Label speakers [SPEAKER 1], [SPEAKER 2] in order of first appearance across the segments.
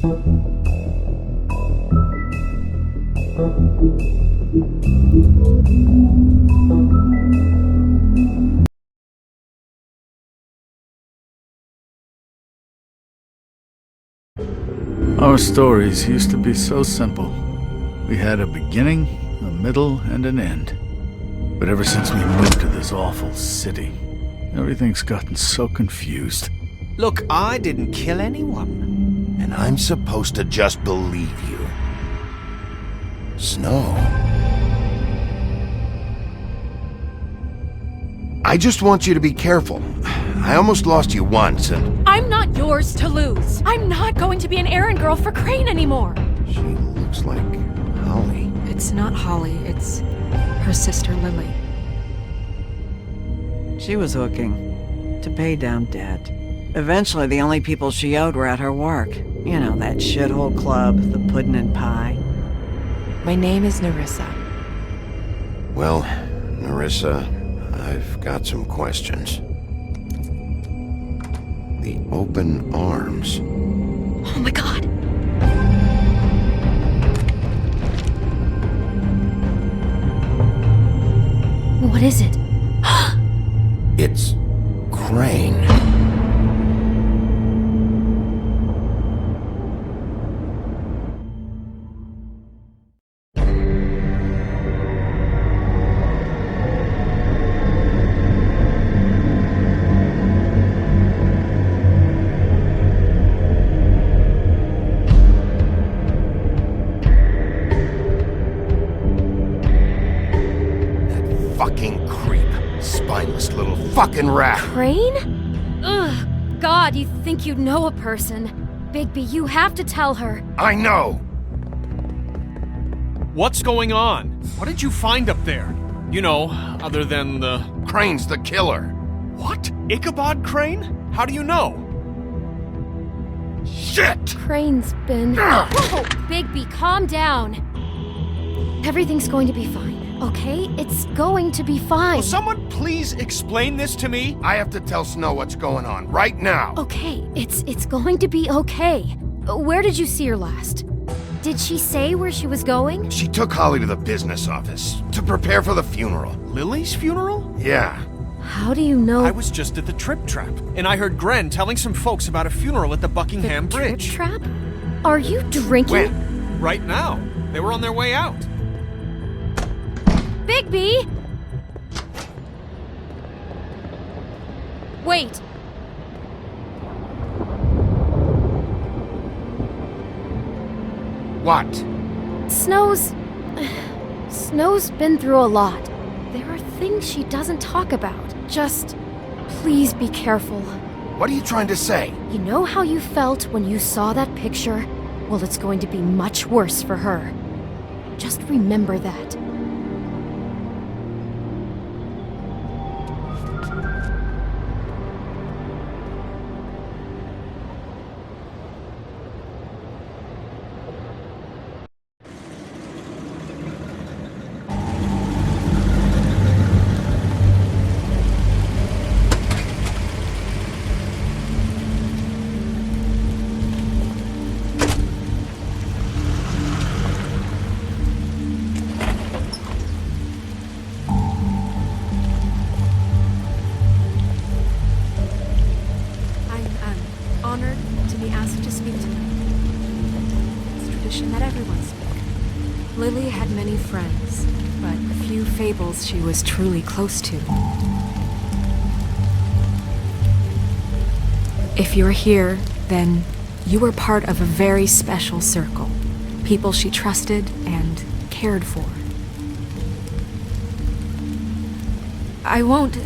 [SPEAKER 1] Our stories used to be so simple. We had a beginning, a middle, and an end. But ever since we moved to this awful city, everything's gotten so confused.
[SPEAKER 2] Look, I didn't kill anyone.
[SPEAKER 3] And I'm supposed to just believe you. Snow. I just want you to be careful. I almost lost you once, and...
[SPEAKER 4] I'm not yours to lose. I'm not going to be an errand girl for Crane anymore.
[SPEAKER 3] She looks like Holly.
[SPEAKER 5] It's not Holly, it's her sister Lily.
[SPEAKER 6] She was hooking to pay down debt. Eventually, the only people she owed were at her work. You know, that shithole club, the Puddin' and Pie.
[SPEAKER 5] My name is Nerissa.
[SPEAKER 3] Well, Nerissa, I've got some questions. The open arms.
[SPEAKER 4] Oh my god. What is it?
[SPEAKER 3] It's Crane. Fucking creep. Spineless little fucking rat.
[SPEAKER 4] Crane? Ugh. God, you think you know a person. Bigby, you have to tell her.
[SPEAKER 3] I know!
[SPEAKER 2] What's going on? What did you find up there? You know, other than the...
[SPEAKER 3] Crane's the killer.
[SPEAKER 2] What? Ichabod Crane? How do you know?
[SPEAKER 3] Shit!
[SPEAKER 4] Crane's been... Whoa! Bigby, calm down. Everything's going to be fine, okay? It's going to be fine.
[SPEAKER 2] Will someone please explain this to me?
[SPEAKER 3] I have to tell Snow what's going on right now.
[SPEAKER 4] Okay, it's going to be okay. Where did you see her last? Did she say where she was going?
[SPEAKER 3] She took Holly to the business office to prepare for the funeral.
[SPEAKER 2] Lily's funeral?
[SPEAKER 3] Yeah.
[SPEAKER 4] How do you know?
[SPEAKER 2] I was just at the Trip Trap, and I heard Gren telling some folks about a funeral at the Buckingham Bridge.
[SPEAKER 4] Trip Trap? Are you drinking?
[SPEAKER 3] When?
[SPEAKER 2] Right now. They were on their way out.
[SPEAKER 4] Bigby! Wait.
[SPEAKER 3] What?
[SPEAKER 4] Snow's been through a lot. There are things she doesn't talk about. Just, please be careful.
[SPEAKER 3] What are you trying to say?
[SPEAKER 4] You know how you felt when you saw that picture? Well, it's going to be much worse for her. Just remember that.
[SPEAKER 5] Honored to be asked to speak tonight. It's tradition that everyone speak. Lily had many friends, but few fables she was truly close to. If you're here, then you were part of a very special circle. People she trusted and cared for. I won't,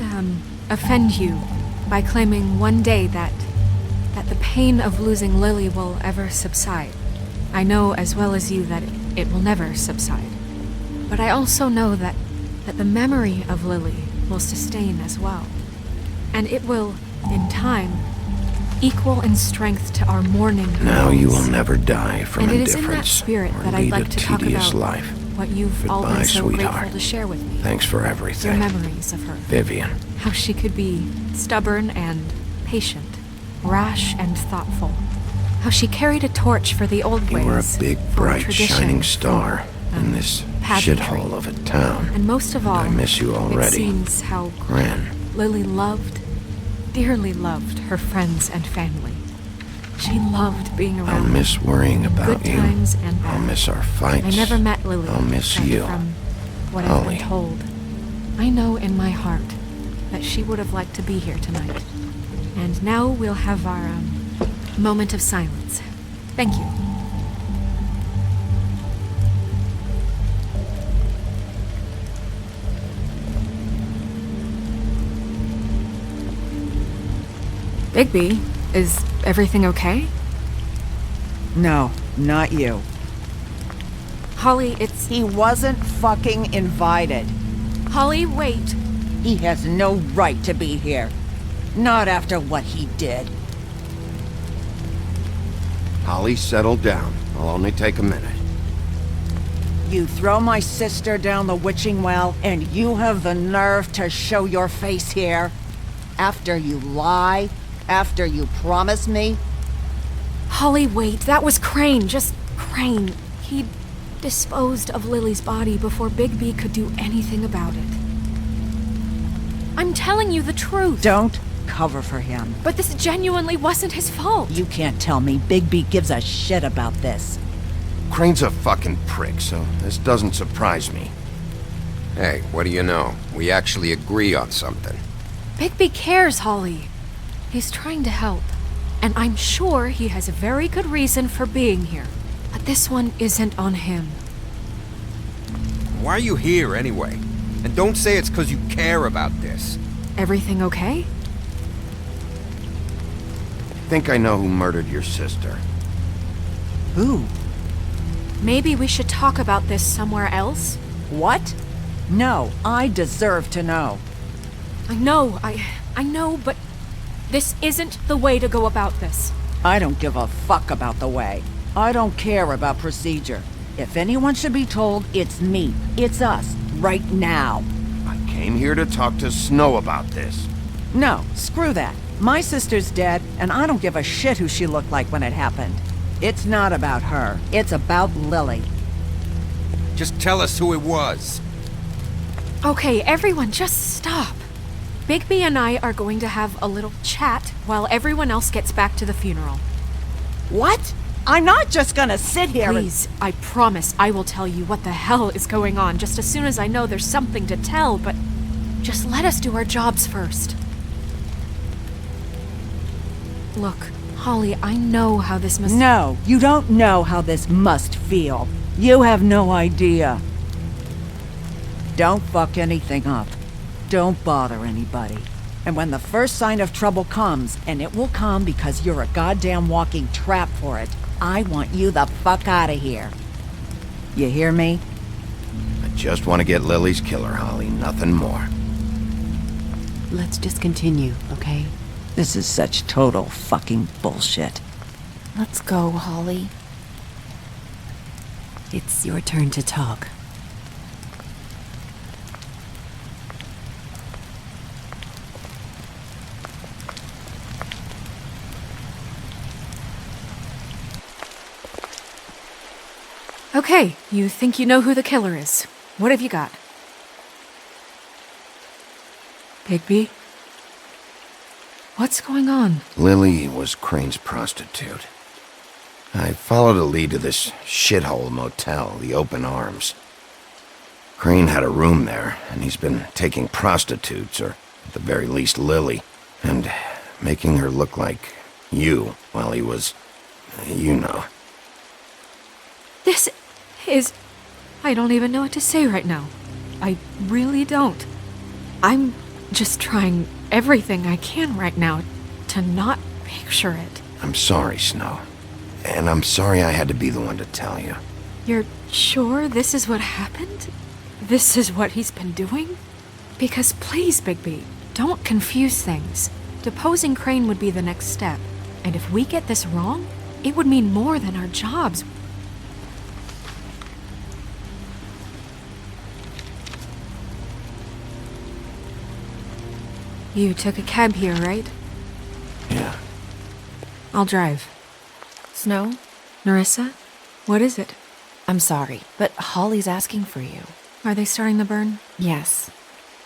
[SPEAKER 5] offend you by claiming one day that the pain of losing Lily will ever subside. I know as well as you that it will never subside. But I also know that the memory of Lily will sustain as well. And it will, in time, equal in strength to our mourning.
[SPEAKER 3] Now you will never die from
[SPEAKER 5] and
[SPEAKER 3] indifference.
[SPEAKER 5] And it is in that spirit
[SPEAKER 3] or
[SPEAKER 5] that I'd
[SPEAKER 3] lead
[SPEAKER 5] like
[SPEAKER 3] a
[SPEAKER 5] to talk
[SPEAKER 3] tedious
[SPEAKER 5] about
[SPEAKER 3] life.
[SPEAKER 5] what you've
[SPEAKER 3] Goodbye,
[SPEAKER 5] all been so
[SPEAKER 3] sweetheart.
[SPEAKER 5] grateful to share with me.
[SPEAKER 3] Thanks for everything.
[SPEAKER 5] Your memories of her.
[SPEAKER 3] Vivian.
[SPEAKER 5] How she could be stubborn and patient, rash and thoughtful. How she carried a torch for the old
[SPEAKER 3] You
[SPEAKER 5] ways.
[SPEAKER 3] were a big,
[SPEAKER 5] for
[SPEAKER 3] bright,
[SPEAKER 5] tradition,
[SPEAKER 3] shining star
[SPEAKER 5] for,
[SPEAKER 3] in this
[SPEAKER 5] pageantry.
[SPEAKER 3] shithole of a town.
[SPEAKER 5] And most of all,
[SPEAKER 3] I miss you
[SPEAKER 5] it
[SPEAKER 3] already.
[SPEAKER 5] seems how
[SPEAKER 3] Gran,
[SPEAKER 5] Lily loved, dearly loved her friends and family. She loved being
[SPEAKER 3] I'll
[SPEAKER 5] around
[SPEAKER 3] miss worrying
[SPEAKER 5] good
[SPEAKER 3] about you.
[SPEAKER 5] times and bad.
[SPEAKER 3] I'll miss our fights.
[SPEAKER 5] I never met Lily.
[SPEAKER 3] I'll miss
[SPEAKER 5] except
[SPEAKER 3] you.
[SPEAKER 5] From what I've
[SPEAKER 3] Holly.
[SPEAKER 5] been told. I know in my heart that she would have liked to be here tonight. And now we'll have our moment of silence. Thank you. Bigby, is everything okay?
[SPEAKER 6] No, not you.
[SPEAKER 5] Holly, it's...
[SPEAKER 6] He wasn't fucking invited.
[SPEAKER 5] Holly, wait.
[SPEAKER 6] He has no right to be here. Not after what he did.
[SPEAKER 3] Holly, settle down. I'll only take a minute.
[SPEAKER 6] You throw my sister down the witching well, and you have the nerve to show your face here? After you lie? After you promise me?
[SPEAKER 5] Holly, wait. That was Crane. Just Crane. He disposed of Lily's body before Bigby could do anything about it. I'm telling you the truth.
[SPEAKER 6] Don't cover for him.
[SPEAKER 5] But this genuinely wasn't his fault.
[SPEAKER 6] You can't tell me Bigby gives a shit about this.
[SPEAKER 3] Crane's a fucking prick, so this doesn't surprise me.
[SPEAKER 7] Hey, what do you know? We actually agree on something.
[SPEAKER 5] Bigby cares, Holly. He's trying to help. And I'm sure he has a very good reason for being here. But this one isn't on him.
[SPEAKER 7] Why are you here anyway? And don't say it's because you care about this.
[SPEAKER 5] Everything okay?
[SPEAKER 3] I think I know who murdered your sister.
[SPEAKER 6] Who?
[SPEAKER 5] Maybe we should talk about this somewhere else?
[SPEAKER 6] What? No, I deserve to know.
[SPEAKER 5] I know, but this isn't the way to go about this.
[SPEAKER 6] I don't give a fuck about the way. I don't care about procedure. If anyone should be told, it's me. It's us. Right now.
[SPEAKER 3] I came here to talk to Snow about this.
[SPEAKER 6] No, screw that. My sister's dead, and I don't give a shit who she looked like when it happened. It's not about her. It's about Lily.
[SPEAKER 7] Just tell us who it was.
[SPEAKER 5] Okay, everyone, just stop. Bigby and I are going to have a little chat while everyone else gets back to the funeral.
[SPEAKER 6] What? I'm not just gonna sit here
[SPEAKER 5] Please, I promise I will tell you what the hell is going on just as soon as I know there's something to tell, but just let us do our jobs first. Look, Holly, I know how this must...
[SPEAKER 6] No, you don't know how this must feel. You have no idea. Don't fuck anything up. Don't bother anybody. And when the first sign of trouble comes, and it will come because you're a goddamn walking trap for it, I want you the fuck out of here. You hear me?
[SPEAKER 3] I just want to get Lily's killer, Holly. Nothing more.
[SPEAKER 8] Let's just continue, okay?
[SPEAKER 6] This is such total fucking bullshit.
[SPEAKER 8] Let's go, Holly. It's your turn to talk.
[SPEAKER 5] Okay, you think you know who the killer is. What have you got? Bigby? What's going on?
[SPEAKER 3] Lily was Crane's prostitute. I followed a lead to this shithole motel, the Open Arms. Crane had a room there, and he's been taking prostitutes, or at the very least Lily, and making her look like you while he was, you know.
[SPEAKER 5] This is... I don't even know what to say right now. I really don't. I'm just trying everything I can right now to not picture it.
[SPEAKER 3] I'm sorry, Snow. And I'm sorry I had to be the one to tell you.
[SPEAKER 5] You're sure this is what happened? This is what he's been doing? Because please, Bigby, don't confuse things. Deposing Crane would be the next step. And if we get this wrong, it would mean more than our jobs. You took a cab here, right?
[SPEAKER 3] Yeah.
[SPEAKER 5] I'll drive.
[SPEAKER 9] Snow?
[SPEAKER 5] Nerissa? What is it?
[SPEAKER 9] I'm sorry, but Holly's asking for you.
[SPEAKER 5] Are they starting the burn?
[SPEAKER 9] Yes.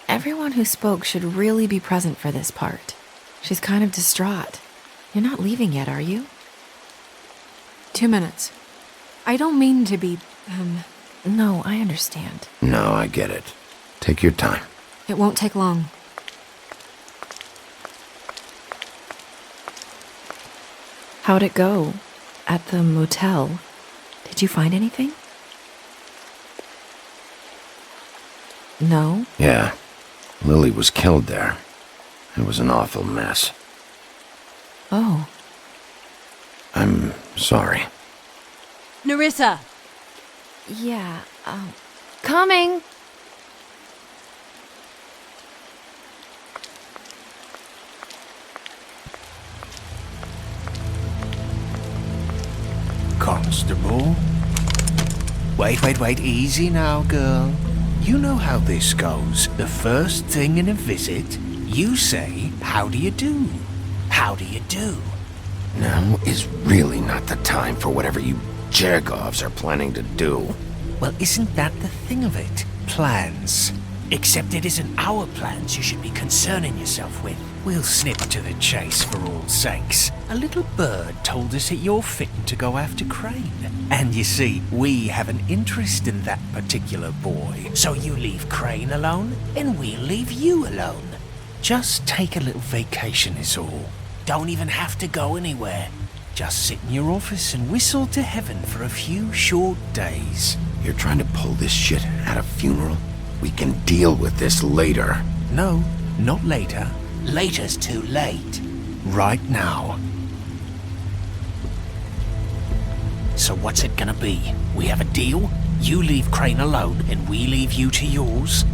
[SPEAKER 9] Everyone who spoke should really be present for this part. She's kind of distraught. You're not leaving yet, are you?
[SPEAKER 5] 2 minutes. I don't mean to be,
[SPEAKER 9] No, I understand.
[SPEAKER 3] No, I get it. Take your time.
[SPEAKER 5] It won't take long.
[SPEAKER 9] How'd it go? At the motel? Did you find anything? No?
[SPEAKER 3] Yeah. Lily was killed there. It was an awful mess.
[SPEAKER 9] Oh.
[SPEAKER 3] I'm sorry.
[SPEAKER 8] Nerissa!
[SPEAKER 9] Yeah, coming!
[SPEAKER 10] Constable? Wait, easy now, girl. You know how this goes. The first thing in a visit, you say, "How do you do? How do you do?"
[SPEAKER 3] Now is really not the time for whatever you Jergovs are planning to do.
[SPEAKER 10] Well, isn't that the thing of it? Plans. Except it isn't our plans you should be concerning yourself with. We'll snip to the chase for all sakes. A little bird told us that you're fitting to go after Crane. And you see, we have an interest in that particular boy. So you leave Crane alone, and we'll leave you alone. Just take a little vacation is all. Don't even have to go anywhere. Just sit in your office and whistle to heaven for a few short days.
[SPEAKER 3] You're trying to pull this shit at a funeral? We can deal with this later.
[SPEAKER 10] No, not later. Later's too late. Right now. So what's it gonna be? We have a deal? You leave Crane alone, and we leave you to yours?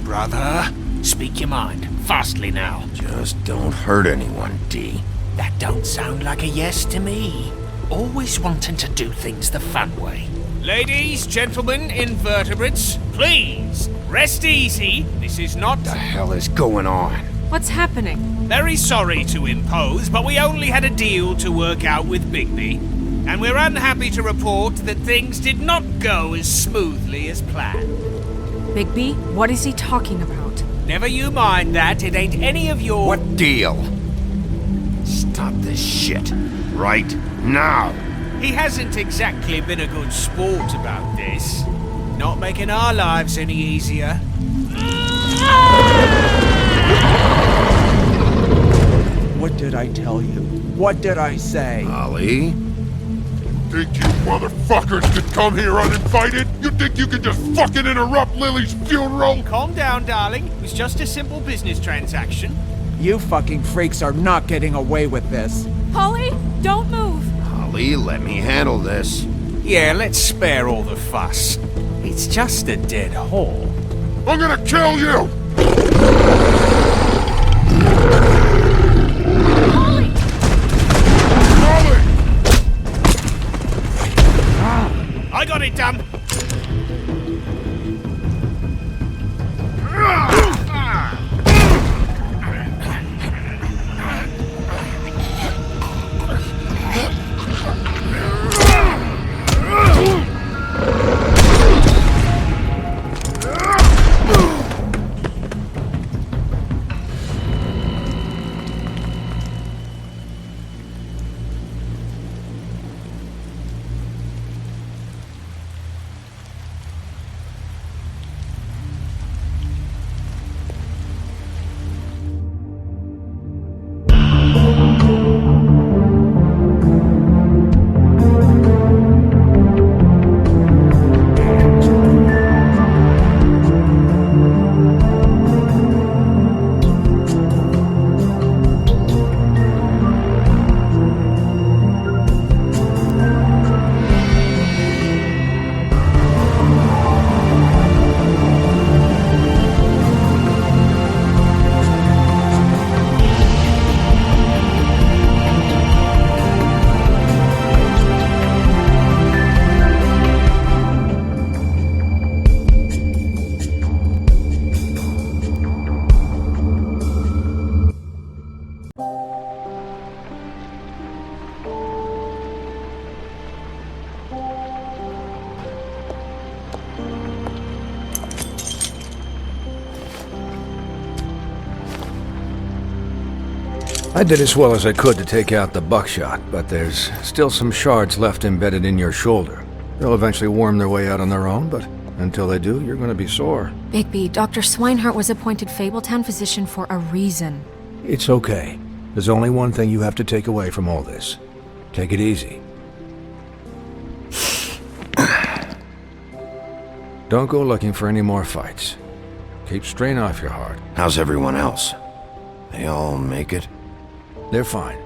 [SPEAKER 10] Brother, speak your mind. Fastly now.
[SPEAKER 3] Just don't hurt anyone, D.
[SPEAKER 10] That don't sound like a yes to me. Always wanting to do things the fun way. Ladies, gentlemen, invertebrates, please, rest easy. This is not...
[SPEAKER 3] What the hell is going on?
[SPEAKER 5] What's happening?
[SPEAKER 10] Very sorry to impose, but we only had a deal to work out with Bigby. And we're unhappy to report that things did not go as smoothly as planned.
[SPEAKER 5] Bigby, what is he talking about?
[SPEAKER 10] Never you mind that, it ain't any of your...
[SPEAKER 3] What deal? Stop this shit. Right now.
[SPEAKER 10] He hasn't exactly been a good sport about this. Not making our lives any easier.
[SPEAKER 11] What did I tell you? What did I say?
[SPEAKER 3] Holly?
[SPEAKER 12] Think you motherfuckers could come here uninvited? You think you could just fucking interrupt Lily's funeral?
[SPEAKER 10] Calm down, darling. It was just a simple business transaction.
[SPEAKER 11] You fucking freaks are not getting away with this.
[SPEAKER 5] Holly, don't move!
[SPEAKER 3] Holly, let me handle this.
[SPEAKER 10] Yeah, let's spare all the fuss. It's just a dead whore.
[SPEAKER 12] I'm gonna kill you!
[SPEAKER 5] Holly!
[SPEAKER 12] Holly!
[SPEAKER 10] I got it done.
[SPEAKER 13] I did as well as I could to take out the buckshot, but there's still some shards left embedded in your shoulder. They'll eventually worm their way out on their own, but until they do, you're gonna be sore.
[SPEAKER 5] Bigby, Dr. Swinehart was appointed Fabletown physician for a reason.
[SPEAKER 13] It's okay. There's only one thing you have to take away from all this. Take it easy. Don't go looking for any more fights. Keep strain off your heart.
[SPEAKER 3] How's everyone else? They all make it?
[SPEAKER 13] They're fine.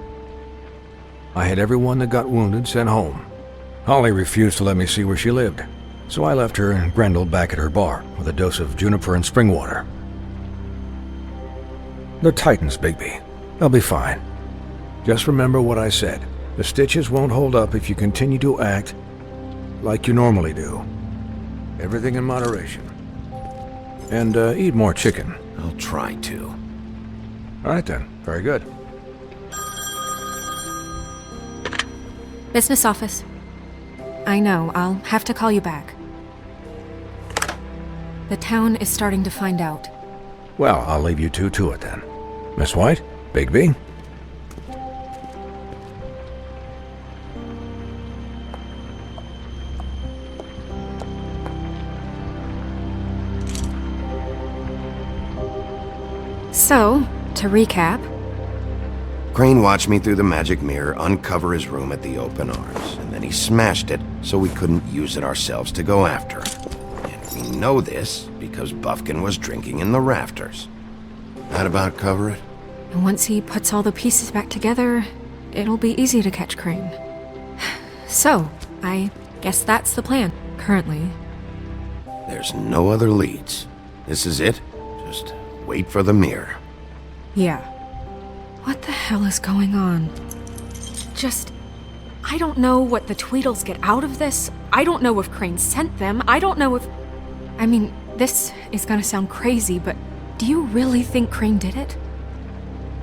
[SPEAKER 13] I had everyone that got wounded sent home. Holly refused to let me see where she lived, so I left her and Grendel back at her bar with a dose of juniper and spring water. They're Titans, Bigby. They'll be fine. Just remember what I said. The stitches won't hold up if you continue to act like you normally do. Everything in moderation. And eat more chicken.
[SPEAKER 3] I'll try to.
[SPEAKER 13] All right then. Very good.
[SPEAKER 5] Business office. I know, I'll have to call you back. The town is starting to find out.
[SPEAKER 13] Well, I'll leave you two to it then. Miss White? Bigby?
[SPEAKER 5] So, to recap...
[SPEAKER 3] Crane watched me through the magic mirror uncover his room at the open arms, and then he smashed it so we couldn't use it ourselves to go after him. And we know this because Buffkin was drinking in the rafters. That about cover it?
[SPEAKER 5] And once he puts all the pieces back together, it'll be easy to catch Crane. So, I guess that's the plan, currently.
[SPEAKER 3] There's no other leads. This is it. Just wait for the mirror.
[SPEAKER 5] Yeah. What the hell is going on? I don't know what the Tweedles get out of this. I don't know if Crane sent them. I don't know if... I mean, this is gonna sound crazy, but do you really think Crane did it?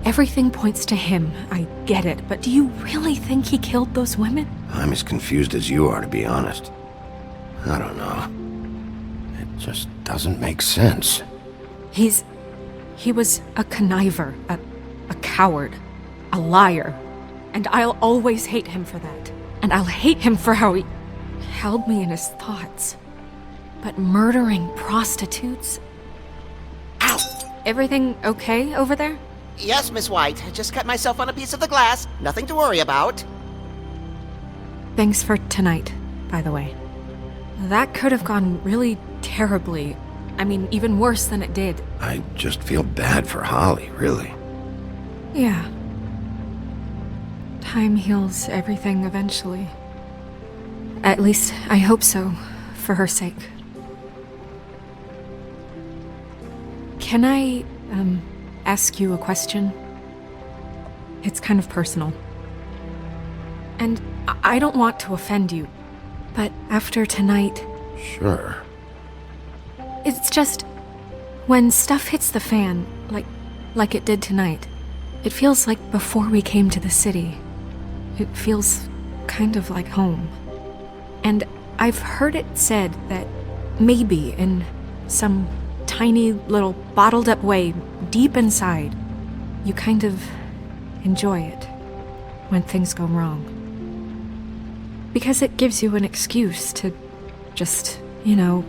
[SPEAKER 5] Everything points to him, I get it, but do you really think he killed those women?
[SPEAKER 3] I'm as confused as you are, to be honest. I don't know. It just doesn't make sense.
[SPEAKER 5] He was a conniver, a coward, a liar. And I'll always hate him for that. And I'll hate him for how he held me in his thoughts. But murdering prostitutes? Ow! Everything okay over there?
[SPEAKER 14] Yes, Miss White. I just cut myself on a piece of the glass. Nothing to worry about.
[SPEAKER 5] Thanks for tonight, by the way. That could have gone really terribly. I mean, even worse than it did.
[SPEAKER 3] I just feel bad for Holly, really.
[SPEAKER 5] Yeah. Time heals everything eventually. At least, I hope so, for her sake. Can I, ask you a question? It's kind of personal. And I don't want to offend you, but after tonight...
[SPEAKER 3] Sure.
[SPEAKER 5] It's just... when stuff hits the fan, like it did tonight, it feels like before we came to the city. It feels kind of like home. And I've heard it said that maybe in some tiny little bottled up way deep inside, you kind of enjoy it when things go wrong. Because it gives you an excuse to just, you know...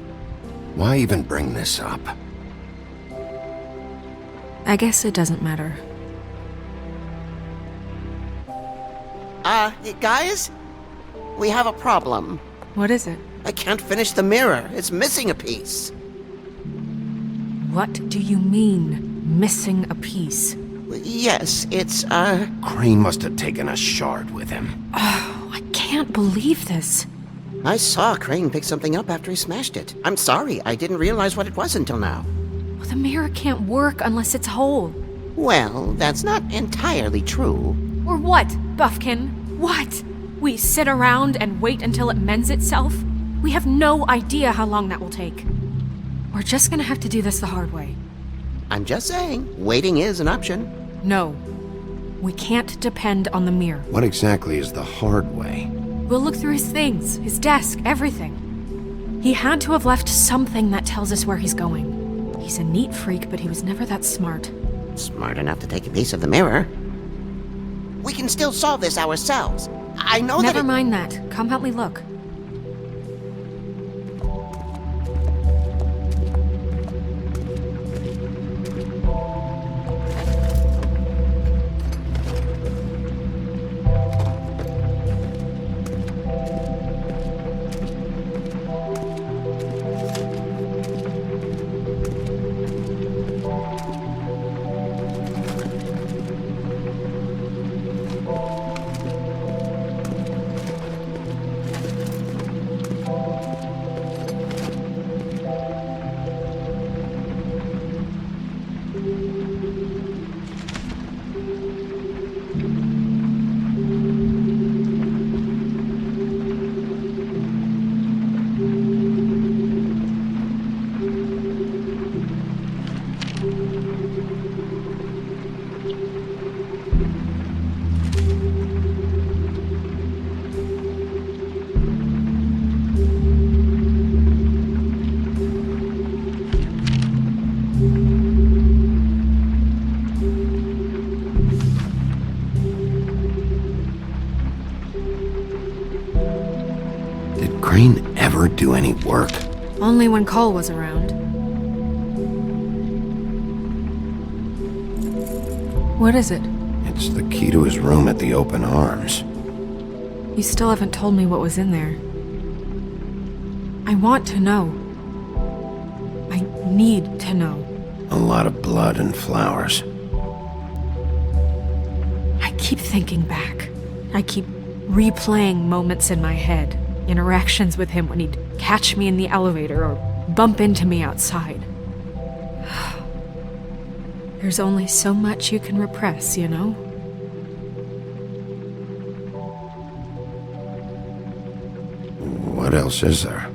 [SPEAKER 3] Why even bring this up?
[SPEAKER 5] I guess it doesn't matter.
[SPEAKER 14] Guys? We have a problem.
[SPEAKER 5] What is it?
[SPEAKER 14] I can't finish the mirror. It's missing a piece.
[SPEAKER 5] What do you mean, missing a piece?
[SPEAKER 14] Yes, it's,
[SPEAKER 3] Crane must have taken a shard with him.
[SPEAKER 5] Oh, I can't believe this.
[SPEAKER 14] I saw Crane pick something up after he smashed it. I'm sorry, I didn't realize what it was until now.
[SPEAKER 5] Well, the mirror can't work unless it's whole.
[SPEAKER 14] Well, that's not entirely true.
[SPEAKER 5] Or what, Buffkin? What? We sit around and wait until it mends itself? We have no idea how long that will take. We're just gonna have to do this the hard way.
[SPEAKER 14] I'm just saying, waiting is an option.
[SPEAKER 5] No. We can't depend on the mirror.
[SPEAKER 3] What exactly is the hard way?
[SPEAKER 5] We'll look through his things, his desk, everything. He had to have left something that tells us where he's going. He's a neat freak, but he was never that smart.
[SPEAKER 14] Smart enough to take a piece of the mirror. We can still solve this ourselves. I know
[SPEAKER 5] Never
[SPEAKER 14] that
[SPEAKER 5] mind that. Come help me look.
[SPEAKER 3] Crane ever do any work?
[SPEAKER 5] Only when Cole was around. What is it?
[SPEAKER 3] It's the key to his room at the Open Arms.
[SPEAKER 5] You still haven't told me what was in there. I want to know. I need to know.
[SPEAKER 3] A lot of blood and flowers.
[SPEAKER 5] I keep thinking back. I keep replaying moments in my head. Interactions with him when he'd catch me in the elevator or bump into me outside. There's only so much you can repress, you know?
[SPEAKER 3] What else is there?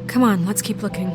[SPEAKER 5] Come on, let's keep looking.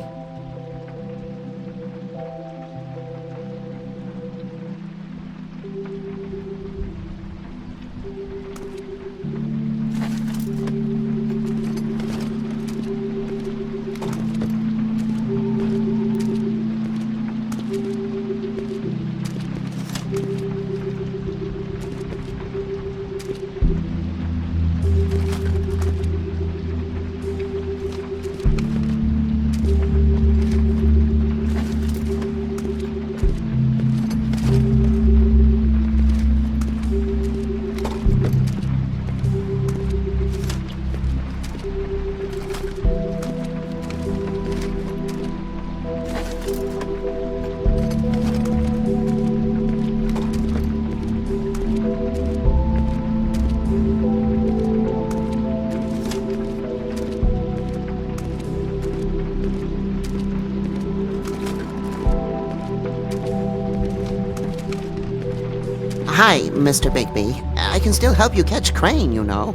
[SPEAKER 14] Hi, Mr. Bigby. I can still help you catch Crane, you know.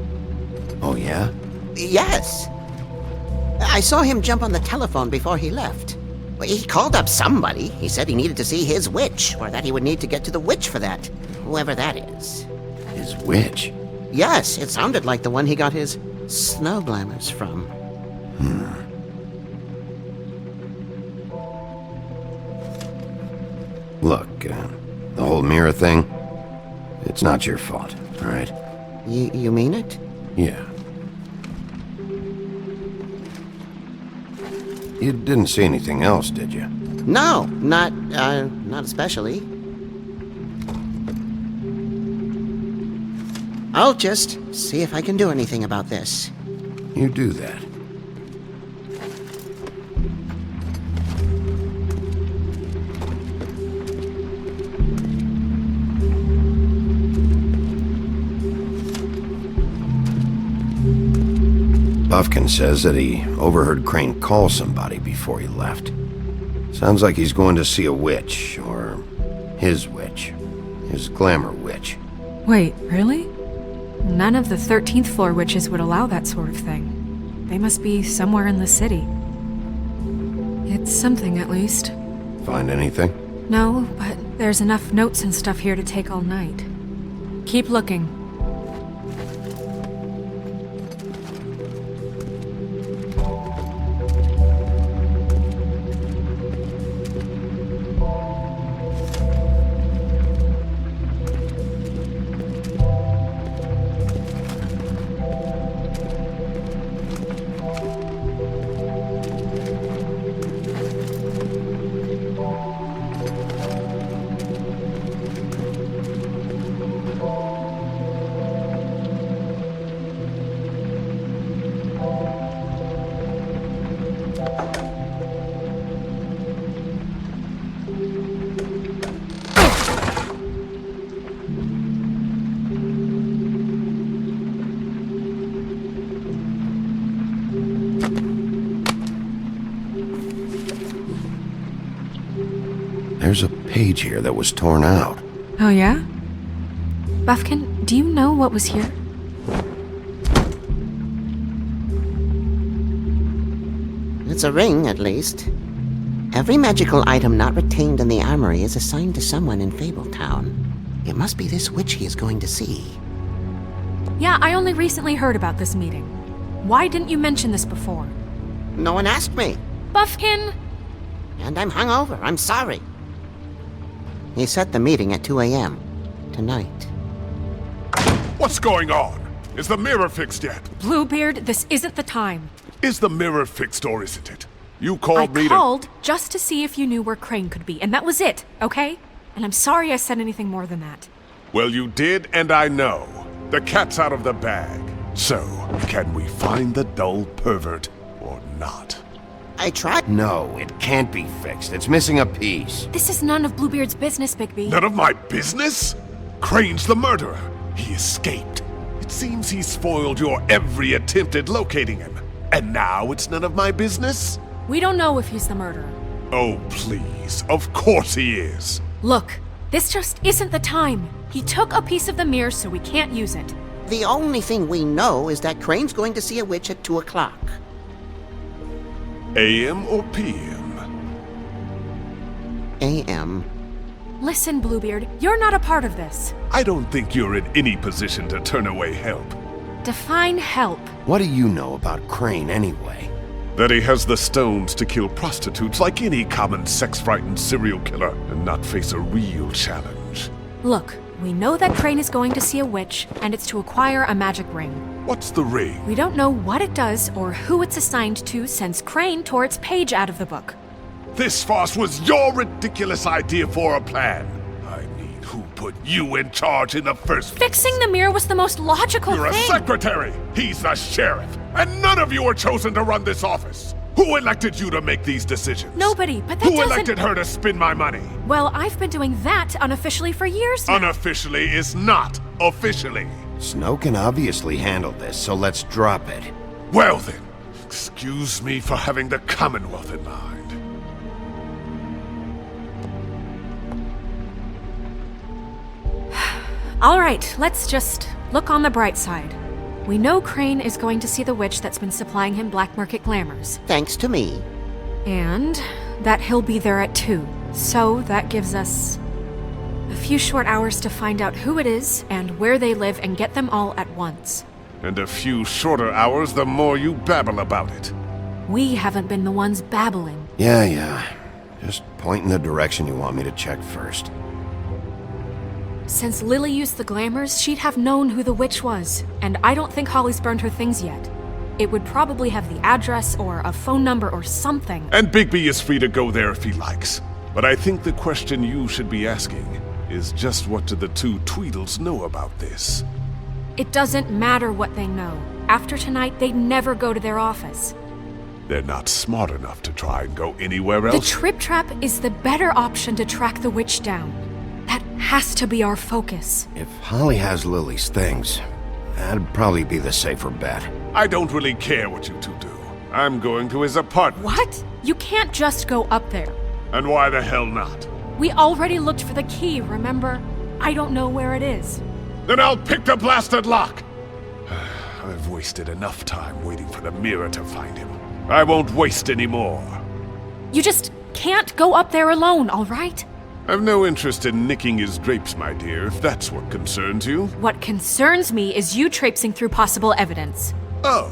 [SPEAKER 3] Oh, yeah?
[SPEAKER 14] Yes. I saw him jump on the telephone before he left. He called up somebody. He said he needed to see his witch, or that he would need to get to the witch for that. Whoever that is.
[SPEAKER 3] His witch?
[SPEAKER 14] Yes, it sounded like the one he got his snow glamours from.
[SPEAKER 3] Look, the whole mirror thing, it's not your fault, all right?
[SPEAKER 14] You mean it?
[SPEAKER 3] Yeah. You didn't see anything else, did you?
[SPEAKER 14] No, not especially. I'll just see if I can do anything about this.
[SPEAKER 3] You do that. Buffkin says that he overheard Crane call somebody before he left. Sounds like he's going to see a witch, or his witch. His glamour witch.
[SPEAKER 5] Wait, really? None of the 13th floor witches would allow that sort of thing. They must be somewhere in the city. It's something, at least.
[SPEAKER 3] Find anything?
[SPEAKER 5] No, but there's enough notes and stuff here to take all night. Keep looking.
[SPEAKER 3] page here that was torn out.
[SPEAKER 5] Oh, yeah? Buffkin, do you know what was here?
[SPEAKER 14] It's a ring, at least. Every magical item not retained in the armory is assigned to someone in Fabletown. It must be this witch he is going to see.
[SPEAKER 5] Yeah, I only recently heard about this meeting. Why didn't you mention this before?
[SPEAKER 14] No one asked me.
[SPEAKER 5] Buffkin!
[SPEAKER 14] And I'm hungover. I'm sorry. He set the meeting at 2 a.m. tonight.
[SPEAKER 12] What's going on? Is the mirror fixed yet?
[SPEAKER 5] Bluebeard, this isn't the time.
[SPEAKER 12] Is the mirror fixed or isn't it? You called me
[SPEAKER 5] I called just to see if you knew where Crane could be, and that was it, okay? And I'm sorry I said anything more than that.
[SPEAKER 12] Well, you did, and I know. The cat's out of the bag. So, can we find the dull pervert or not?
[SPEAKER 14] I tried.
[SPEAKER 3] No, it can't be fixed. It's missing a piece.
[SPEAKER 5] This is none of Bluebeard's business, Bigby.
[SPEAKER 12] None of my business? Crane's the murderer. He escaped. It seems he spoiled your every attempt at locating him. And now it's none of my business?
[SPEAKER 5] We don't know if he's the murderer.
[SPEAKER 12] Oh, please. Of course he is.
[SPEAKER 5] Look, this just isn't the time. He took a piece of the mirror, so we can't use it.
[SPEAKER 14] The only thing we know is that Crane's going to see a witch at 2 o'clock.
[SPEAKER 12] AM or PM?
[SPEAKER 14] AM.
[SPEAKER 5] Listen, Bluebeard, you're not a part of this.
[SPEAKER 12] I don't think you're in any position to turn away help.
[SPEAKER 5] Define help.
[SPEAKER 3] What do you know about Crane anyway?
[SPEAKER 12] That he has the stones to kill prostitutes like any common sex-frightened serial killer and not face a real challenge.
[SPEAKER 5] Look, we know that Crane is going to see a witch, and it's to acquire a magic ring.
[SPEAKER 12] What's the ring?
[SPEAKER 5] We don't know what it does or who it's assigned to since Crane tore its page out of the book.
[SPEAKER 12] This farce was your ridiculous idea for a plan. I mean, who put you in charge in the first place?
[SPEAKER 5] Fixing the mirror was the most logical
[SPEAKER 12] You're
[SPEAKER 5] thing.
[SPEAKER 12] a secretary! He's the sheriff! And none of you were chosen to run this office! Who elected you to make these decisions?
[SPEAKER 5] Nobody, but that
[SPEAKER 12] Who
[SPEAKER 5] doesn't...
[SPEAKER 12] elected her to spend my money?
[SPEAKER 5] Well, I've been doing that unofficially for years now.
[SPEAKER 12] Unofficially is not officially.
[SPEAKER 3] Snow can obviously handle this, so let's drop it.
[SPEAKER 12] Well then, excuse me for having the Commonwealth in mind.
[SPEAKER 5] All right, let's just look on the bright side. We know Crane is going to see the witch that's been supplying him black market glamours.
[SPEAKER 14] Thanks to me.
[SPEAKER 5] And that he'll be there at 2. So that gives us a few short hours to find out who it is and where they live and get them all at once.
[SPEAKER 12] And a few shorter hours the more you babble about it.
[SPEAKER 5] We haven't been the ones babbling.
[SPEAKER 3] Yeah. Just point in the direction you want me to check first.
[SPEAKER 5] Since Lily used the glamours, she'd have known who the witch was, and I don't think Holly's burned her things yet. It would probably have the address or a phone number or something.
[SPEAKER 12] And Bigby is free to go there if he likes. But I think the question you should be asking is just what do the two Tweedles know about this?
[SPEAKER 5] It doesn't matter what they know. After tonight, they'd never go to their office.
[SPEAKER 12] They're not smart enough to try and go anywhere
[SPEAKER 5] The
[SPEAKER 12] else.
[SPEAKER 5] Trip Trap is the better option to track the witch down. That has to be our focus.
[SPEAKER 3] If Holly has Lily's things, that'd probably be the safer bet.
[SPEAKER 12] I don't really care what you two do. I'm going to his apartment.
[SPEAKER 5] What? You can't just go up there.
[SPEAKER 12] And why the hell not?
[SPEAKER 5] We already looked for the key, remember? I don't know where it is.
[SPEAKER 12] Then I'll pick the blasted lock! I've wasted enough time waiting for the mirror to find him. I won't waste any more.
[SPEAKER 5] You just can't go up there alone, all right?
[SPEAKER 12] I've no interest in nicking his drapes, my dear, if that's what concerns you.
[SPEAKER 5] What concerns me is you traipsing through possible evidence.
[SPEAKER 12] Oh,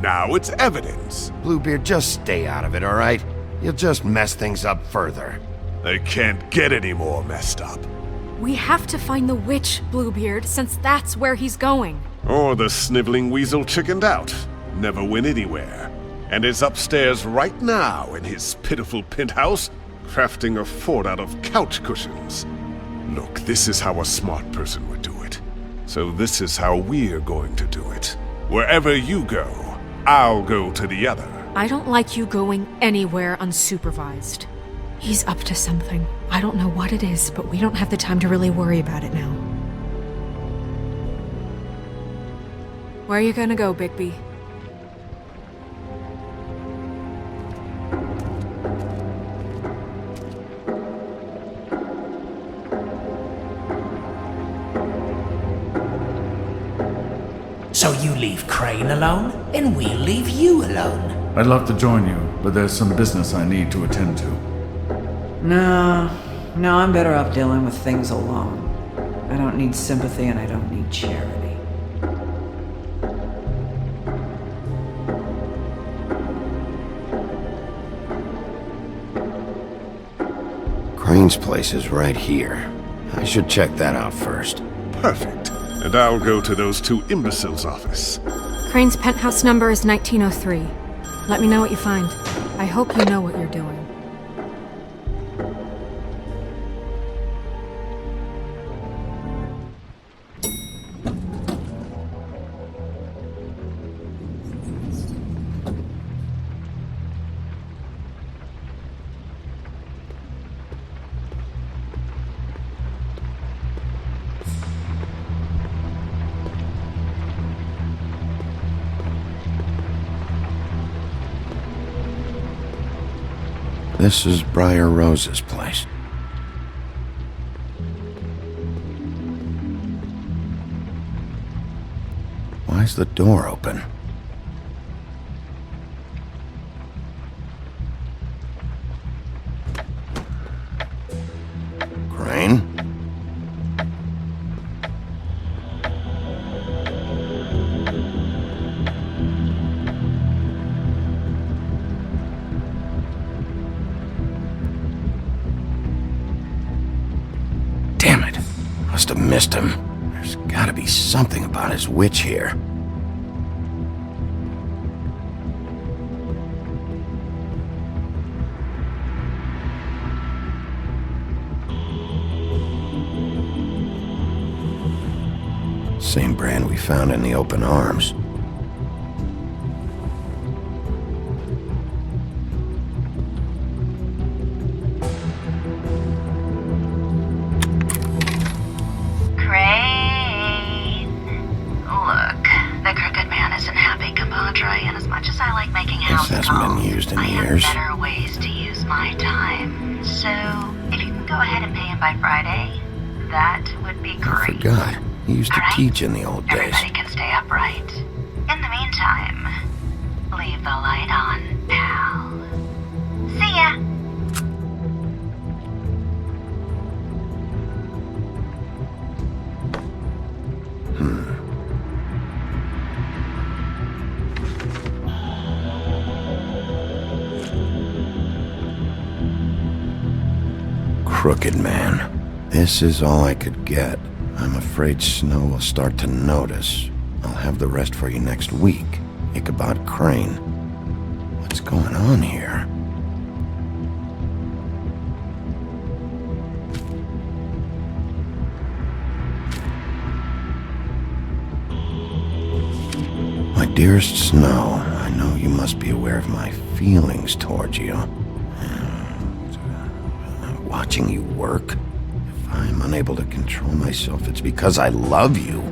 [SPEAKER 12] now it's evidence.
[SPEAKER 3] Bluebeard, just stay out of it, all right? You'll just mess things up further.
[SPEAKER 12] They can't get any more messed up.
[SPEAKER 5] We have to find the witch, Bluebeard, since that's where he's going.
[SPEAKER 12] Or the sniveling weasel chickened out. Never went anywhere. And is upstairs right now in his pitiful penthouse, crafting a fort out of couch cushions. Look, this is how a smart person would do it. So this is how we're going to do it. Wherever you go, I'll go to the other.
[SPEAKER 5] I don't like you going anywhere unsupervised. He's up to something. I don't know what it is, but we don't have the time to really worry about it now. Where are you gonna go, Bigby?
[SPEAKER 10] leave Crane alone, and we'll leave you alone.
[SPEAKER 1] I'd love to join you, but there's some business I need to attend to.
[SPEAKER 6] No, I'm better off dealing with things alone. I don't need sympathy and I don't need charity.
[SPEAKER 3] Crane's place is right here. I should check that out first.
[SPEAKER 12] Perfect. And I'll go to those two imbeciles' office.
[SPEAKER 5] Crane's penthouse number is 1903. Let me know what you find. I hope you know what you're doing.
[SPEAKER 3] This is Briar Rose's place. Why's the door open? Crane? Must have missed him. There's gotta be something about his witch here. Same brand we found in the open arms. This hasn't been used in years.
[SPEAKER 15] I have better ways to use my time. So, if you can go ahead and pay him by Friday, that would be great.
[SPEAKER 3] I forgot. He used to teach in the old days.
[SPEAKER 15] Everybody can stay upright. In the meantime, leave the light on, pal. See ya!
[SPEAKER 3] Crooked man. This is all I could get. I'm afraid Snow will start to notice. I'll have the rest for you next week. Ichabod Crane. What's going on here? My dearest Snow, I know you must be aware of my feelings towards you. Watching you work. If I'm unable to control myself, it's because I love you.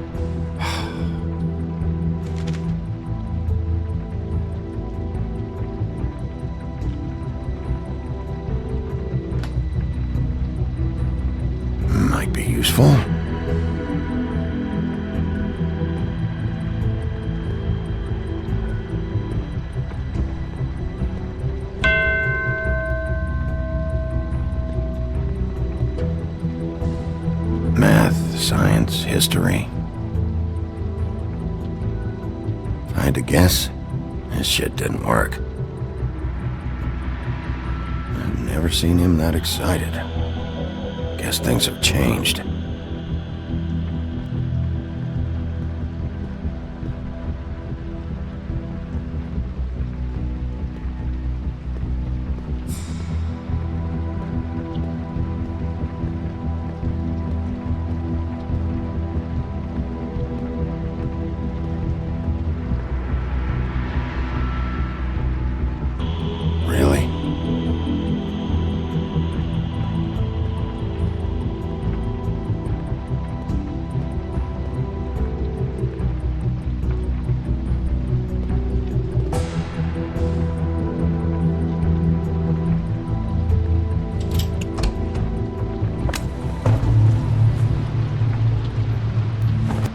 [SPEAKER 3] Might be useful. Science, history. If I had to guess, this shit didn't work. I've never seen him that excited. Guess things have changed.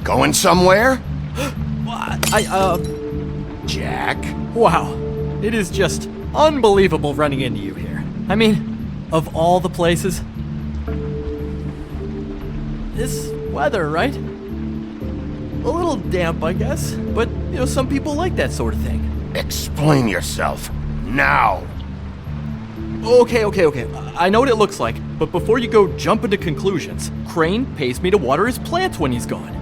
[SPEAKER 3] Going somewhere? Jack?
[SPEAKER 2] Wow. It is just unbelievable running into you here. I mean, of all the places. This weather, right? A little damp, I guess. But, some people like that sort of thing.
[SPEAKER 3] Explain yourself. Now!
[SPEAKER 2] Okay. I know what it looks like, but before you go jumping to conclusions, Crane pays me to water his plants when he's gone.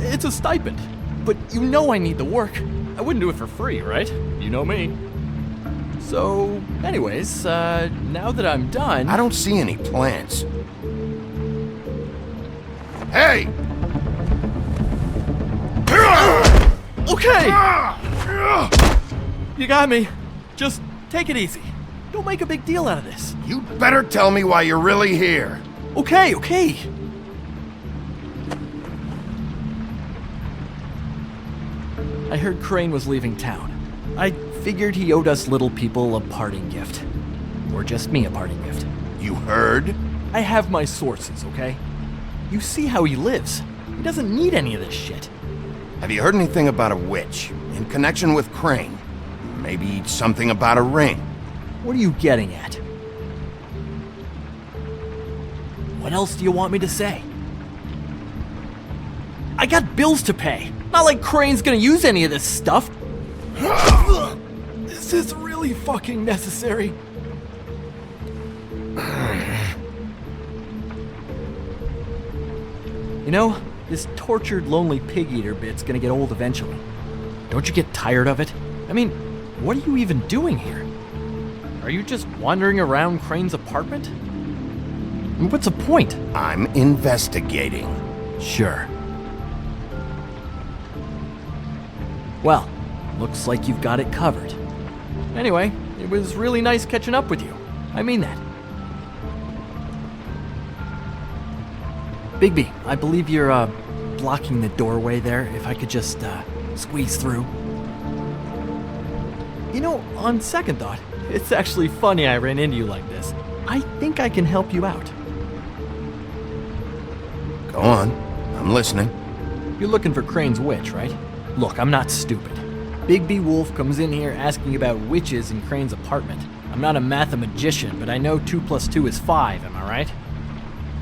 [SPEAKER 2] It's a stipend. But I need the work. I wouldn't do it for free, right? You know me. So, anyways, now that I'm done...
[SPEAKER 3] I don't see any plants. Hey!
[SPEAKER 2] Okay! You got me. Just take it easy. Don't make a big deal out of this.
[SPEAKER 3] You better tell me why you're really here.
[SPEAKER 2] Okay. I heard Crane was leaving town. I figured he owed us little people a parting gift. Or just me a parting gift.
[SPEAKER 3] You heard?
[SPEAKER 2] I have my sources, okay? You see how he lives. He doesn't need any of this shit.
[SPEAKER 3] Have you heard anything about a witch in connection with Crane? Maybe something about a ring?
[SPEAKER 2] What are you getting at? What else do you want me to say? I got bills to pay. Not like Crane's gonna use any of this stuff. Is this really fucking necessary? This tortured, lonely pig-eater bit's gonna get old eventually. Don't you get tired of it? I mean, what are you even doing here? Are you just wandering around Crane's apartment? What's the point?
[SPEAKER 3] I'm investigating.
[SPEAKER 2] Sure. Well, looks like you've got it covered. Anyway, it was really nice catching up with you. I mean that. Bigby, I believe you're, blocking the doorway there. If I could just, squeeze through. On second thought, it's actually funny I ran into you like this. I think I can help you out.
[SPEAKER 3] Go on. I'm listening.
[SPEAKER 2] You're looking for Crane's witch, right? Look, I'm not stupid. Bigby Wolf comes in here asking about witches in Crane's apartment. I'm not a mathematician, but I know 2 + 2 is 5, am I right?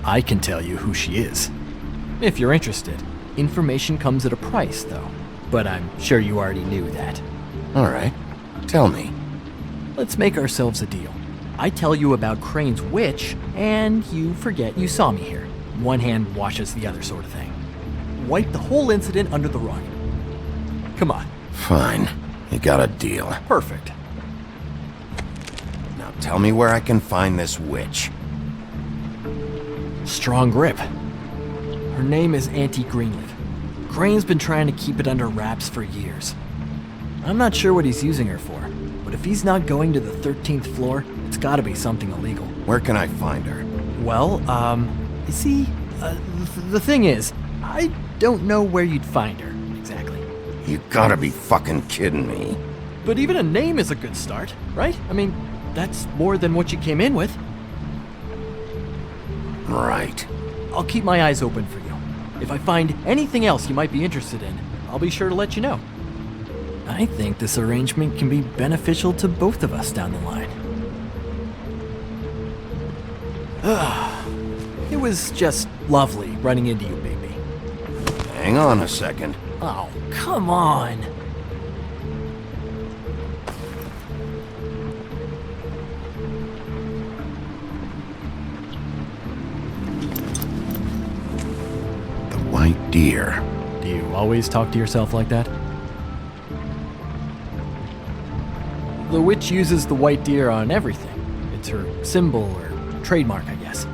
[SPEAKER 2] I can tell you who she is. If you're interested. Information comes at a price, though. But I'm sure you already knew that.
[SPEAKER 3] All right. Tell me.
[SPEAKER 2] Let's make ourselves a deal. I tell you about Crane's witch, and you forget you saw me here. One hand washes the other sort of thing. Wipe the whole incident under the rug. Come on.
[SPEAKER 3] Fine. You got a deal.
[SPEAKER 2] Perfect.
[SPEAKER 3] Now tell me where I can find this witch.
[SPEAKER 2] Strong grip. Her name is Auntie Greenleaf. Crane's been trying to keep it under wraps for years. I'm not sure what he's using her for, but if he's not going to the 13th floor, it's gotta be something illegal.
[SPEAKER 3] Where can I find her?
[SPEAKER 2] Well, you see, the thing is, I don't know where you'd find her, exactly.
[SPEAKER 3] You gotta be fucking kidding me.
[SPEAKER 2] But even a name is a good start, right? I mean, that's more than what you came in with.
[SPEAKER 3] Right.
[SPEAKER 2] I'll keep my eyes open for you. If I find anything else you might be interested in, I'll be sure to let you know. I think this arrangement can be beneficial to both of us down the line. It was just lovely running into you, baby.
[SPEAKER 3] Hang on a second.
[SPEAKER 2] Oh, come on.
[SPEAKER 3] The white deer.
[SPEAKER 2] Do you always talk to yourself like that? The witch uses the white deer on everything. It's her symbol or trademark, I guess.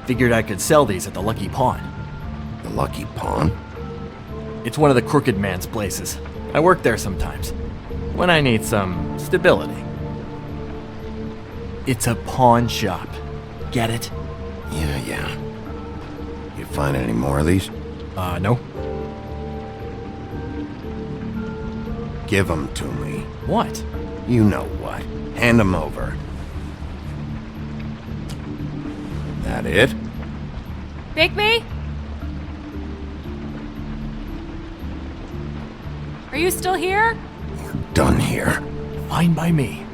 [SPEAKER 2] Figured I could sell these at the Lucky Pawn.
[SPEAKER 3] The Lucky Pawn?
[SPEAKER 2] It's one of the crooked man's places. I work there sometimes, when I need some stability. It's a pawn shop. Get it?
[SPEAKER 3] Yeah. You find any more of these?
[SPEAKER 2] No.
[SPEAKER 3] Give them to me.
[SPEAKER 2] What?
[SPEAKER 3] You know what. Hand them over. That it?
[SPEAKER 5] Bigby? Are you still here?
[SPEAKER 3] Done here.
[SPEAKER 2] Fine by me.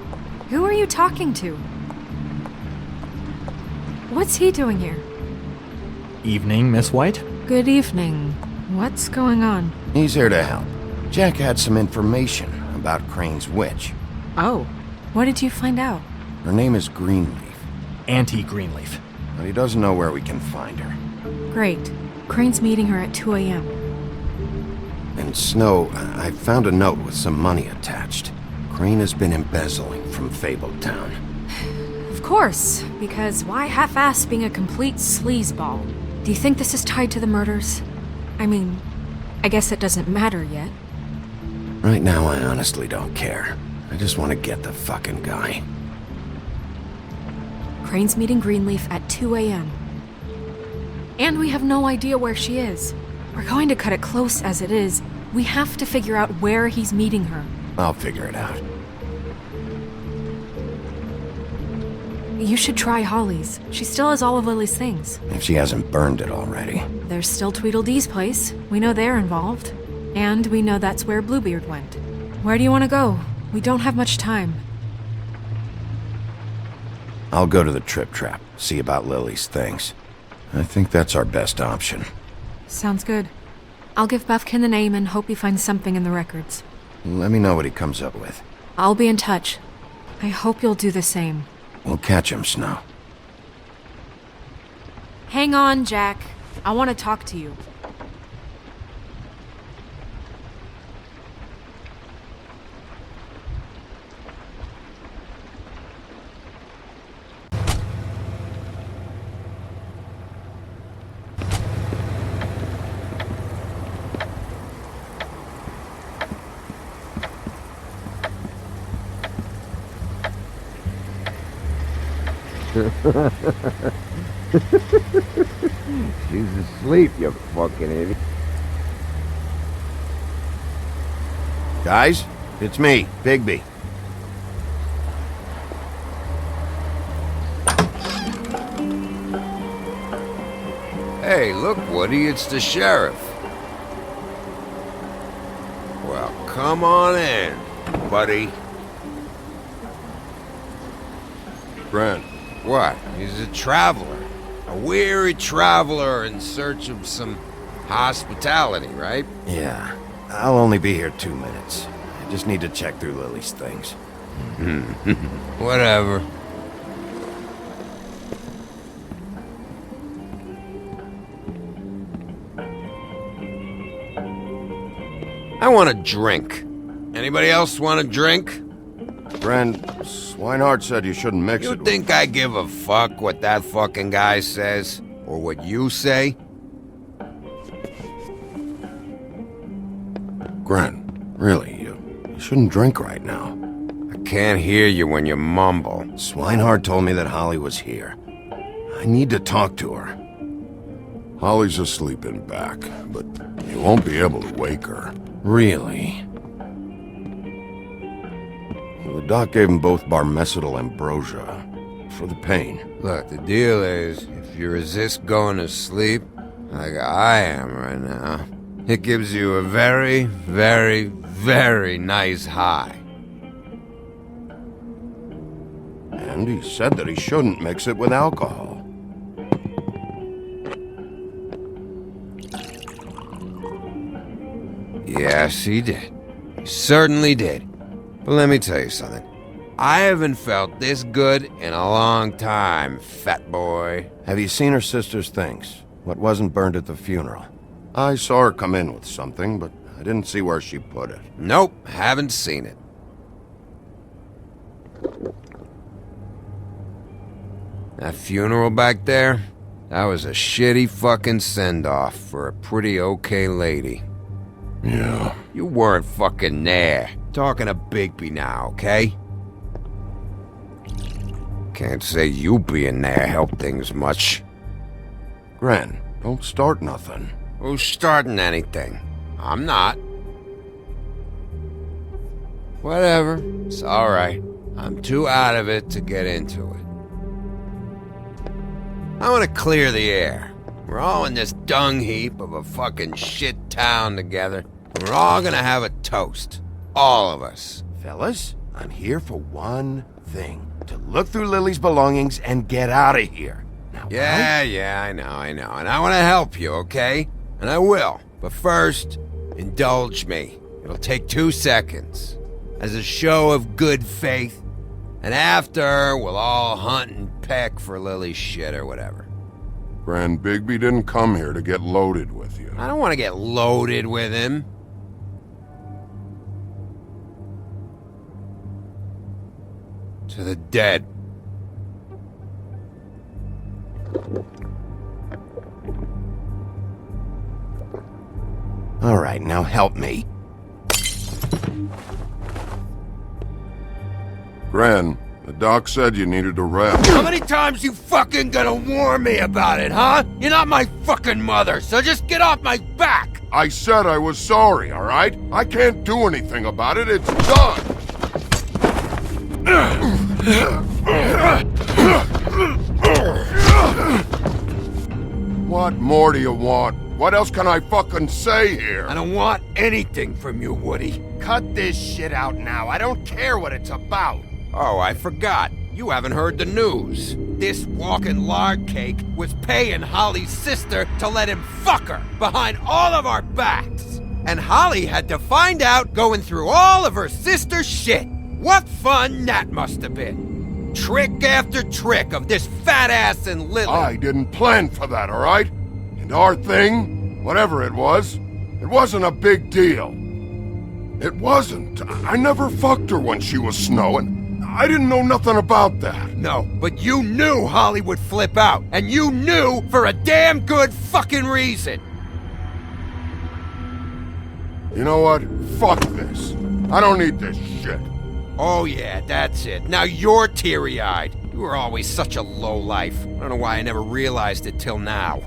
[SPEAKER 5] Who are you talking to? What's he doing here?
[SPEAKER 2] Evening, Miss White.
[SPEAKER 5] Good evening. What's going on?
[SPEAKER 3] He's here to help. Jack had some information about Crane's witch.
[SPEAKER 5] Oh, what did you find out?
[SPEAKER 3] Her name is Greenleaf.
[SPEAKER 2] Auntie Greenleaf.
[SPEAKER 3] But he doesn't know where we can find her.
[SPEAKER 5] Great. Crane's meeting her at 2 a.m.
[SPEAKER 3] And Snow, I found a note with some money attached. Crane has been embezzling from Fabletown.
[SPEAKER 5] Of course, because why half-ass being a complete sleazeball? Do you think this is tied to the murders? I mean, I guess it doesn't matter yet.
[SPEAKER 3] Right now, I honestly don't care. I just want to get the fucking guy.
[SPEAKER 5] Crane's meeting Greenleaf at 2 a.m. And we have no idea where she is. We're going to cut it close as it is. We have to figure out where he's meeting her.
[SPEAKER 3] I'll figure it out.
[SPEAKER 5] You should try Holly's. She still has all of Lily's things.
[SPEAKER 3] If she hasn't burned it already.
[SPEAKER 5] There's still Tweedledee's place. We know they're involved. And we know that's where Bluebeard went. Where do you want to go? We don't have much time.
[SPEAKER 3] I'll go to the Trip Trap, see about Lily's things. I think that's our best option.
[SPEAKER 5] Sounds good. I'll give Buffkin the name and hope he finds something in the records.
[SPEAKER 3] Let me know what he comes up with.
[SPEAKER 5] I'll be in touch. I hope you'll do the same.
[SPEAKER 3] We'll catch him, Snow.
[SPEAKER 5] Hang on, Jack. I want to talk to you.
[SPEAKER 3] She's asleep, you fucking idiot. Guys, it's me, Bigby.
[SPEAKER 7] Hey, look, Woody, it's the sheriff. Well, come on in, buddy.
[SPEAKER 3] Brent.
[SPEAKER 7] What? He's a traveler. A weary traveler in search of some hospitality, right?
[SPEAKER 3] Yeah. I'll only be here 2 minutes. I just need to check through Lily's things.
[SPEAKER 7] Whatever. I want a drink. Anybody else want a drink?
[SPEAKER 3] Friend, Swinehart said you shouldn't mix it.
[SPEAKER 7] You think I give a fuck what that fucking guy says? Or what you say?
[SPEAKER 3] Gren, really, you shouldn't drink right now.
[SPEAKER 7] I can't hear you when you mumble.
[SPEAKER 3] Swinehart told me that Holly was here. I need to talk to her.
[SPEAKER 16] Holly's asleep in back, but you won't be able to wake her.
[SPEAKER 3] Really? The doc gave them both Barmecidal ambrosia for the pain.
[SPEAKER 7] Look, the deal is, if you resist going to sleep, like I am right now, it gives you a very, very, very nice high.
[SPEAKER 3] And he said that he shouldn't mix it with alcohol.
[SPEAKER 7] Yes, he did. He certainly did. But let me tell you something. I haven't felt this good in a long time, fat boy.
[SPEAKER 3] Have you seen her sister's things? What wasn't burned at the funeral? I saw her come in with something, but I didn't see where she put it.
[SPEAKER 7] Nope, haven't seen it. That funeral back there? That was a shitty fucking send-off for a pretty okay lady.
[SPEAKER 16] Yeah.
[SPEAKER 7] You weren't fucking there. Talking to Bigby now, okay? Can't say you being there helped things much.
[SPEAKER 3] Gren, don't start nothing.
[SPEAKER 7] Who's starting anything? I'm not. Whatever. It's alright. I'm too out of it to get into it. I want to clear the air. We're all in this dung heap of a fucking shit town together. We're all gonna have a toast. All of us.
[SPEAKER 3] Fellas, I'm here for one thing. To look through Lily's belongings and get out of here. Now,
[SPEAKER 7] Yeah, I know. And I want to help you, okay? And I will. But first, indulge me. It'll take 2 seconds. As a show of good faith. And after, we'll all hunt and peck for Lily's shit or whatever.
[SPEAKER 16] Grand Bigby didn't come here to get loaded with you.
[SPEAKER 7] I don't want to get loaded with him. To the dead.
[SPEAKER 3] All right, now help me.
[SPEAKER 16] Gran, the doc said you needed a rest.
[SPEAKER 7] How many times you fucking gonna warn me about it, huh? You're not my fucking mother, so just get off my back!
[SPEAKER 16] I said I was sorry, all right? I can't do anything about it. It's done. What more do you want? What else can I fucking say here?
[SPEAKER 7] I don't want anything from you, Woody.
[SPEAKER 3] Cut this shit out now. I don't care what it's about.
[SPEAKER 7] Oh, I forgot. You haven't heard the news. This walking lard cake was paying Holly's sister to let him fuck her behind all of our backs. And Holly had to find out going through all of her sister's shit. What fun that must have been. Trick after trick of this fat ass and Lily.
[SPEAKER 16] I didn't plan for that, all right? And our thing, whatever it wasn't a big deal. It wasn't. I never fucked her when she was snowing. I didn't know nothing about that.
[SPEAKER 7] No, but you knew Holly would flip out. And you knew for a damn good fucking reason.
[SPEAKER 16] You know what? Fuck this. I don't need this shit.
[SPEAKER 7] Oh yeah, that's it. Now you're teary-eyed. You were always such a lowlife. I don't know why I never realized it till now.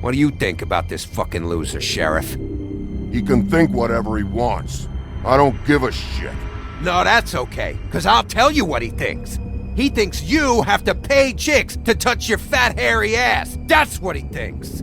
[SPEAKER 7] What do you think about this fucking loser, Sheriff?
[SPEAKER 16] He can think whatever he wants. I don't give a shit.
[SPEAKER 7] No, that's okay, because I'll tell you what he thinks. He thinks you have to pay chicks to touch your fat, hairy ass. That's what he thinks.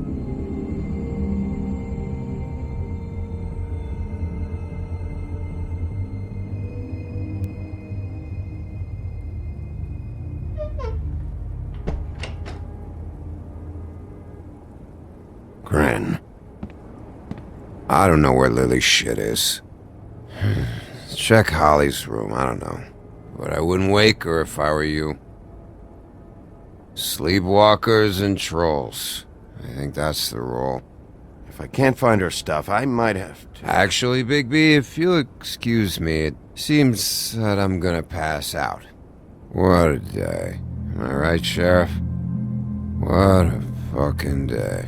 [SPEAKER 3] Gran.
[SPEAKER 7] I don't know where Lily's shit is. Check Holly's room, I don't know. But I wouldn't wake her if I were you. Sleepwalkers and trolls. I think that's the rule.
[SPEAKER 3] If I can't find her stuff, I might have to...
[SPEAKER 7] Actually, Bigby, if you'll excuse me, it seems that I'm gonna pass out. What a day. Am I right, Sheriff? What a fucking day.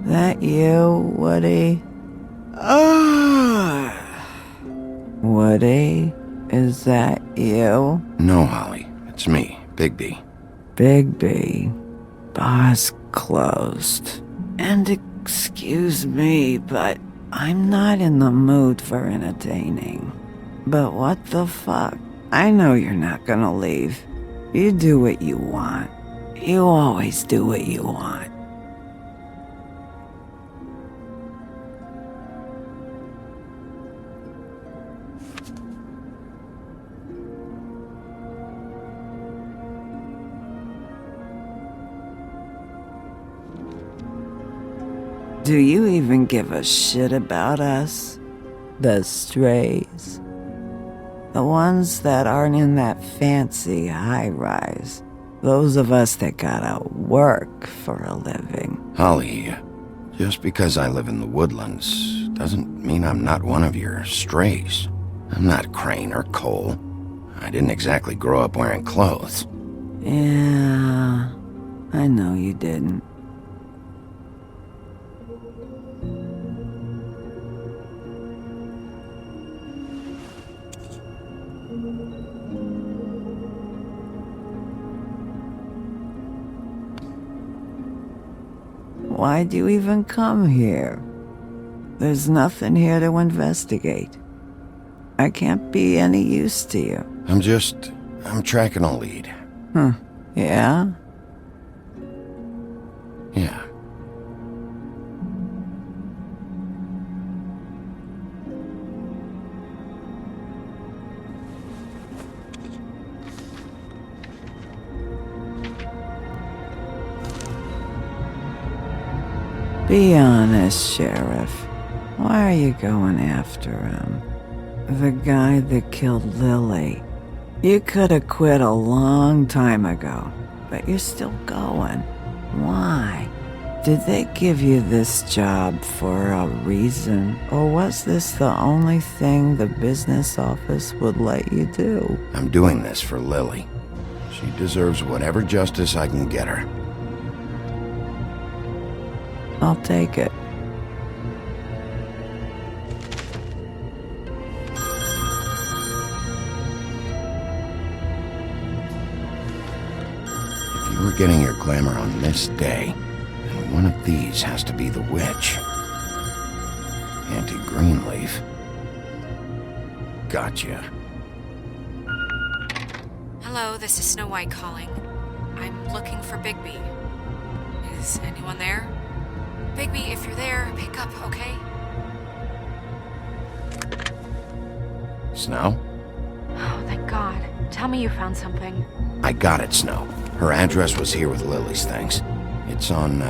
[SPEAKER 6] That you, Woody? Woody, is that you?
[SPEAKER 3] No, Holly. It's me, Bigby.
[SPEAKER 6] Bigby. Bar's closed. And excuse me, but I'm not in the mood for entertaining. But what the fuck? I know you're not gonna leave. You do what you want. You always do what you want. Do you even give a shit about us? The strays? The ones that aren't in that fancy high-rise. Those of us that gotta work for a living.
[SPEAKER 3] Holly, just because I live in the woodlands doesn't mean I'm not one of your strays. I'm not Crane or Cole. I didn't exactly grow up wearing clothes.
[SPEAKER 6] Yeah, I know you didn't. Why'd you even come here? There's nothing here to investigate. I can't be any use to you.
[SPEAKER 3] I'm tracking a lead.
[SPEAKER 6] Yeah?
[SPEAKER 3] Yeah.
[SPEAKER 6] Be honest, Sheriff. Why are you going after him? The guy that killed Lily. You could have quit a long time ago, but you're still going. Why? Did they give you this job for a reason? Or was this the only thing the business office would let you do?
[SPEAKER 3] I'm doing this for Lily. She deserves whatever justice I can get her.
[SPEAKER 6] I'll take it.
[SPEAKER 3] If you were getting your glamour on this day, then one of these has to be the witch. Auntie Greenleaf. Gotcha.
[SPEAKER 5] Hello, this is Snow White calling. I'm looking for Bigby. Is anyone there? Bigby, if you're there, pick up, okay?
[SPEAKER 3] Snow?
[SPEAKER 5] Oh, thank God. Tell me you found something.
[SPEAKER 3] I got it, Snow. Her address was here with Lily's things. It's on,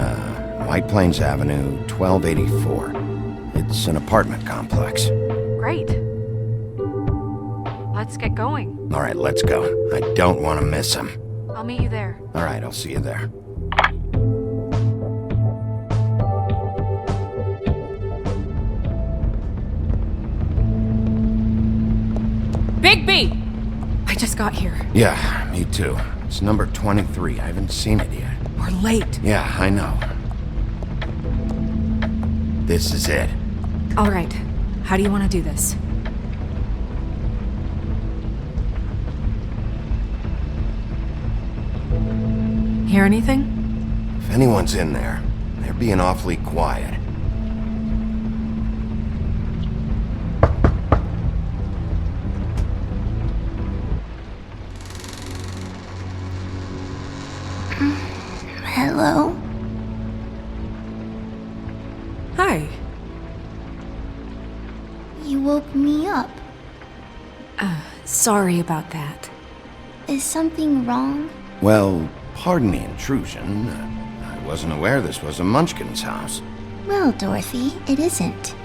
[SPEAKER 3] White Plains Avenue, 1284. It's an apartment complex.
[SPEAKER 5] Great. Let's get going.
[SPEAKER 3] All right, let's go. I don't want to miss him.
[SPEAKER 5] I'll meet you there.
[SPEAKER 3] All right, I'll see you there.
[SPEAKER 5] Bigby! I just got here.
[SPEAKER 3] Yeah, me too. It's number 23. I haven't seen it yet.
[SPEAKER 5] We're late.
[SPEAKER 3] Yeah, I know. This is it.
[SPEAKER 5] All right. How do you want to do this? Hear anything?
[SPEAKER 3] If anyone's in there, they're being awfully quiet.
[SPEAKER 15] Hello?
[SPEAKER 5] Hi.
[SPEAKER 15] You woke me up.
[SPEAKER 5] Sorry about that.
[SPEAKER 15] Is something wrong?
[SPEAKER 3] Well, pardon the intrusion. I wasn't aware this was a Munchkin's house.
[SPEAKER 15] Well, Dorothy, it isn't.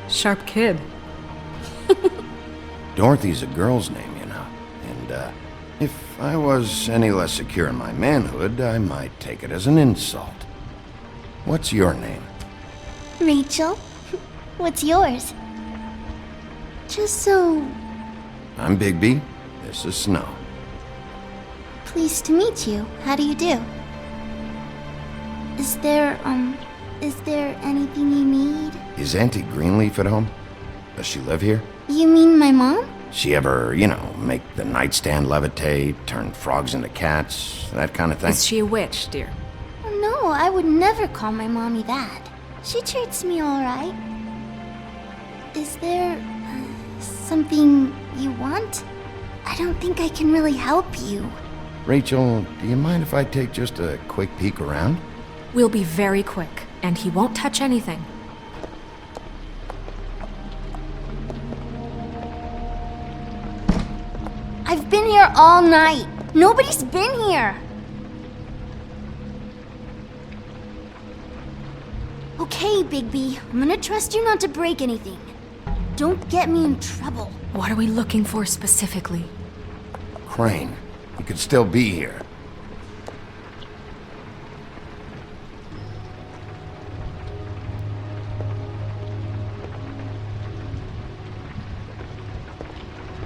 [SPEAKER 5] Sharp kid.
[SPEAKER 3] Dorothy's a girl's name, you know. And, if I was any less secure in my manhood, I might take it as an insult. What's your name?
[SPEAKER 15] Rachel? What's yours? Just so...
[SPEAKER 3] I'm Bigby. This is Snow.
[SPEAKER 15] Pleased to meet you. How do you do? Is there anything you need?
[SPEAKER 3] Is Auntie Greenleaf at home? Does she live here?
[SPEAKER 15] You mean my mom?
[SPEAKER 3] She ever, make the nightstand levitate, turn frogs into cats, that kind of thing?
[SPEAKER 5] Is she a witch, dear?
[SPEAKER 15] No, I would never call my mommy that. She treats me all right. Is there something you want? I don't think I can really help you.
[SPEAKER 3] Rachel, do you mind if I take just a quick peek around?
[SPEAKER 5] We'll be very quick, and he won't touch anything.
[SPEAKER 15] I've been here all night. Nobody's been here. Okay, Bigby, I'm gonna trust you not to break anything. Don't get me in trouble.
[SPEAKER 5] What are we looking for specifically?
[SPEAKER 3] Crane. He could still be here.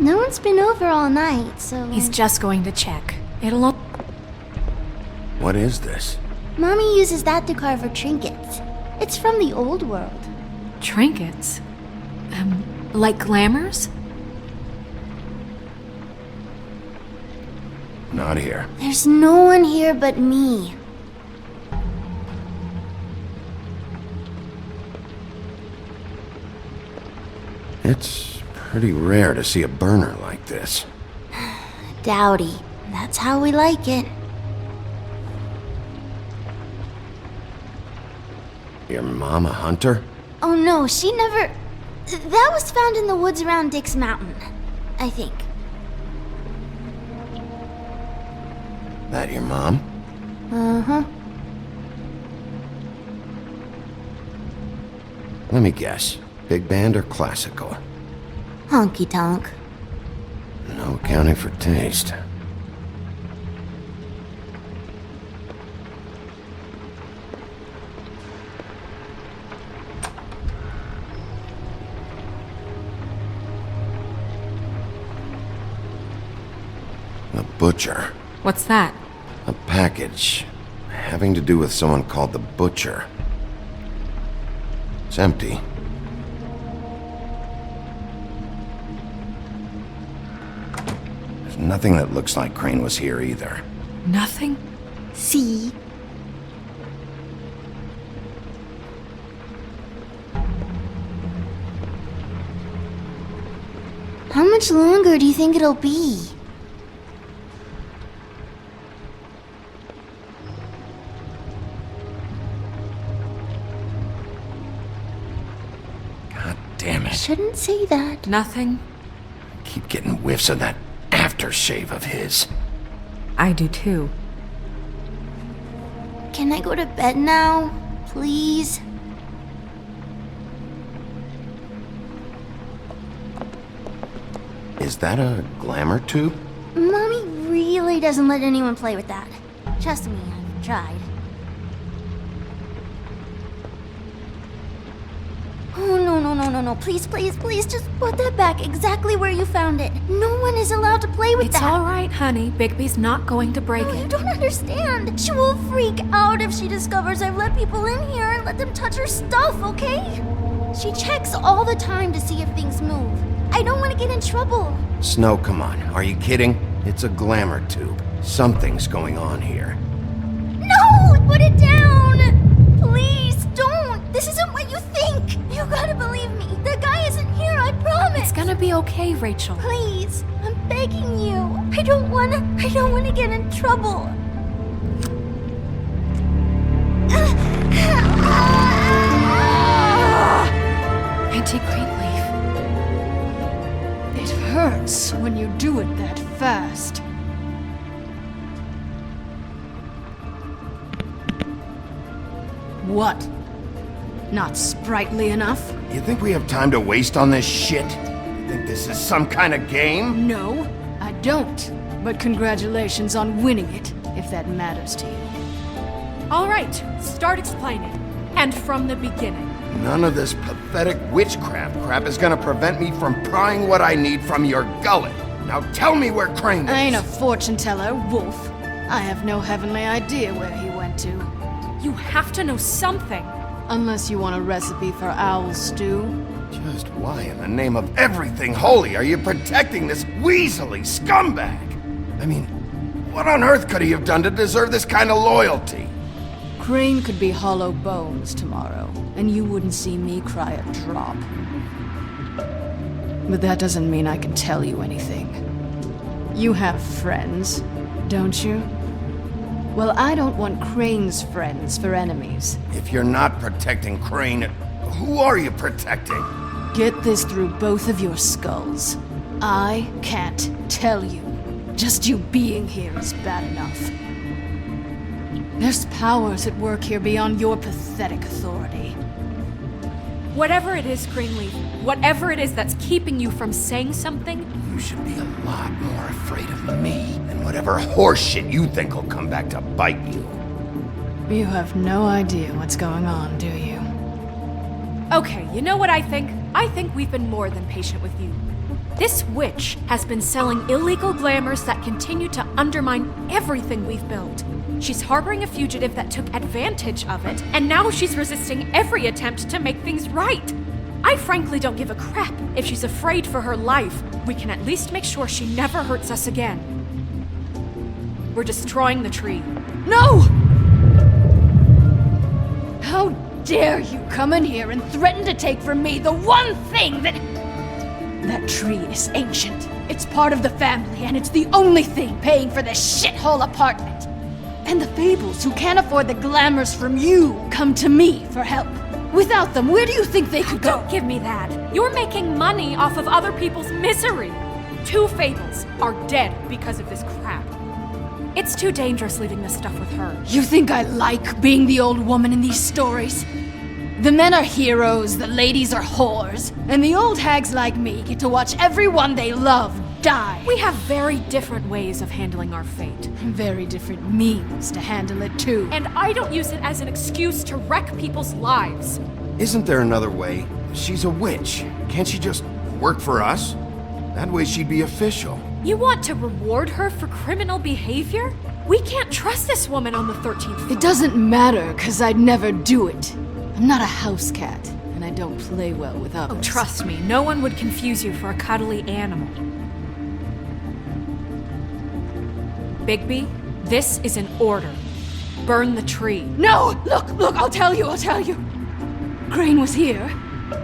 [SPEAKER 15] No one's been over all night, so...
[SPEAKER 5] He's just going to check. It'll all...
[SPEAKER 3] What is this?
[SPEAKER 15] Mommy uses that to carve her trinkets. It's from the old world.
[SPEAKER 5] Trinkets? Like glamours?
[SPEAKER 3] Not here.
[SPEAKER 15] There's no one here but me.
[SPEAKER 3] It's pretty rare to see a burner like this.
[SPEAKER 15] Dowdy. That's how we like it.
[SPEAKER 3] Your mom a hunter?
[SPEAKER 15] Oh no, she never... That was found in the woods around Dick's Mountain, I think.
[SPEAKER 3] That your mom?
[SPEAKER 15] Uh-huh.
[SPEAKER 3] Let me guess. Big band or classical?
[SPEAKER 15] Honky tonk.
[SPEAKER 3] No accounting for taste. The Butcher.
[SPEAKER 5] What's that?
[SPEAKER 3] A package having to do with someone called the Butcher. It's empty. There's nothing that looks like Crane was here either.
[SPEAKER 5] Nothing?
[SPEAKER 15] See? How much longer do you think it'll be?
[SPEAKER 3] Damn it.
[SPEAKER 15] Shouldn't say that.
[SPEAKER 5] Nothing?
[SPEAKER 3] Keep getting whiffs of that aftershave of his.
[SPEAKER 5] I do too.
[SPEAKER 15] Can I go to bed now? Please?
[SPEAKER 3] Is that a glamour tube?
[SPEAKER 15] Mommy really doesn't let anyone play with that. Trust me, I've tried. Oh, no. Please, just put that back exactly where you found it. No one is allowed to play with that.
[SPEAKER 5] It's all right, honey. Bigby's not going to break it.
[SPEAKER 15] You don't understand. She will freak out if she discovers I've let people in here and let them touch her stuff, okay? She checks all the time to see if things move. I don't want to get in trouble.
[SPEAKER 3] Snow, come on. Are you kidding? It's a glamour tube. Something's going on here.
[SPEAKER 15] No! Put it down! Please, don't! This isn't what you think! You gotta believe me. The guy isn't here, I promise!
[SPEAKER 5] It's gonna be okay, Rachel.
[SPEAKER 15] Please, I'm begging you. I don't wanna get in trouble.
[SPEAKER 5] Auntie Greenleaf.
[SPEAKER 8] It hurts when you do it that fast. What? Not sprightly enough?
[SPEAKER 3] You think we have time to waste on this shit? You think this is some kind of game?
[SPEAKER 8] No, I don't. But congratulations on winning it, if that matters to you.
[SPEAKER 5] All right, start explaining. And from the beginning.
[SPEAKER 3] None of this pathetic witchcraft crap is gonna prevent me from prying what I need from your gullet. Now tell me where Crane is.
[SPEAKER 8] I ain't a fortune teller, Wolf. I have no heavenly idea where he went to.
[SPEAKER 5] You have to know something.
[SPEAKER 8] Unless you want a recipe for owl stew.
[SPEAKER 3] Just why in the name of everything holy are you protecting this weaselly scumbag? I mean, what on earth could he have done to deserve this kind of loyalty?
[SPEAKER 8] Crane could be hollow bones tomorrow, and you wouldn't see me cry a drop. But that doesn't mean I can tell you anything. You have friends, don't you? Well, I don't want Crane's friends for enemies.
[SPEAKER 3] If you're not protecting Crane, who are you protecting?
[SPEAKER 8] Get this through both of your skulls. I can't tell you. Just you being here is bad enough. There's powers at work here beyond your pathetic authority.
[SPEAKER 5] Whatever it is, Greenleaf, whatever it is that's keeping you from saying something,
[SPEAKER 3] You should be a lot more afraid of me than whatever horseshit you think will come back to bite you.
[SPEAKER 8] You have no idea what's going on, do you?
[SPEAKER 5] okay, you know what I think? I think we've been more than patient with you. This witch has been selling illegal glamours that continue to undermine everything we've built. She's harboring a fugitive that took advantage of it, and now she's resisting every attempt to make things right. I frankly don't give a crap if she's afraid for her life. We can at least make sure she never hurts us again. We're destroying the tree.
[SPEAKER 8] No! How dare you come in here and threaten to take from me the one thing that... That tree is ancient. It's part of the family, and it's the only thing paying for this shithole apartment. And the Fables, who can't afford the glamours from you, come to me for help. Without them, where do you think they could go?
[SPEAKER 5] Don't give me that. You're making money off of other people's misery. 2 Fables are dead because of this crap. It's too dangerous leaving this stuff with her.
[SPEAKER 8] You think I like being the old woman in these stories? The men are heroes, the ladies are whores, and the old hags like me get to watch everyone they love die.
[SPEAKER 5] We have very different ways of handling our fate.
[SPEAKER 8] Very different means to handle it too.
[SPEAKER 5] And I don't use it as an excuse to wreck people's lives.
[SPEAKER 3] Isn't there another way? She's a witch. Can't she just work for us? That way she'd be official.
[SPEAKER 5] You want to reward her for criminal behavior? We can't trust this woman on the 13th floor.
[SPEAKER 8] It doesn't matter, because I'd never do it. I'm not a house cat, and I don't play well with others.
[SPEAKER 5] Oh, trust me, no one would confuse you for a cuddly animal. Bigby, this is an order. Burn the tree.
[SPEAKER 8] No! Look, I'll tell you. Crane was here.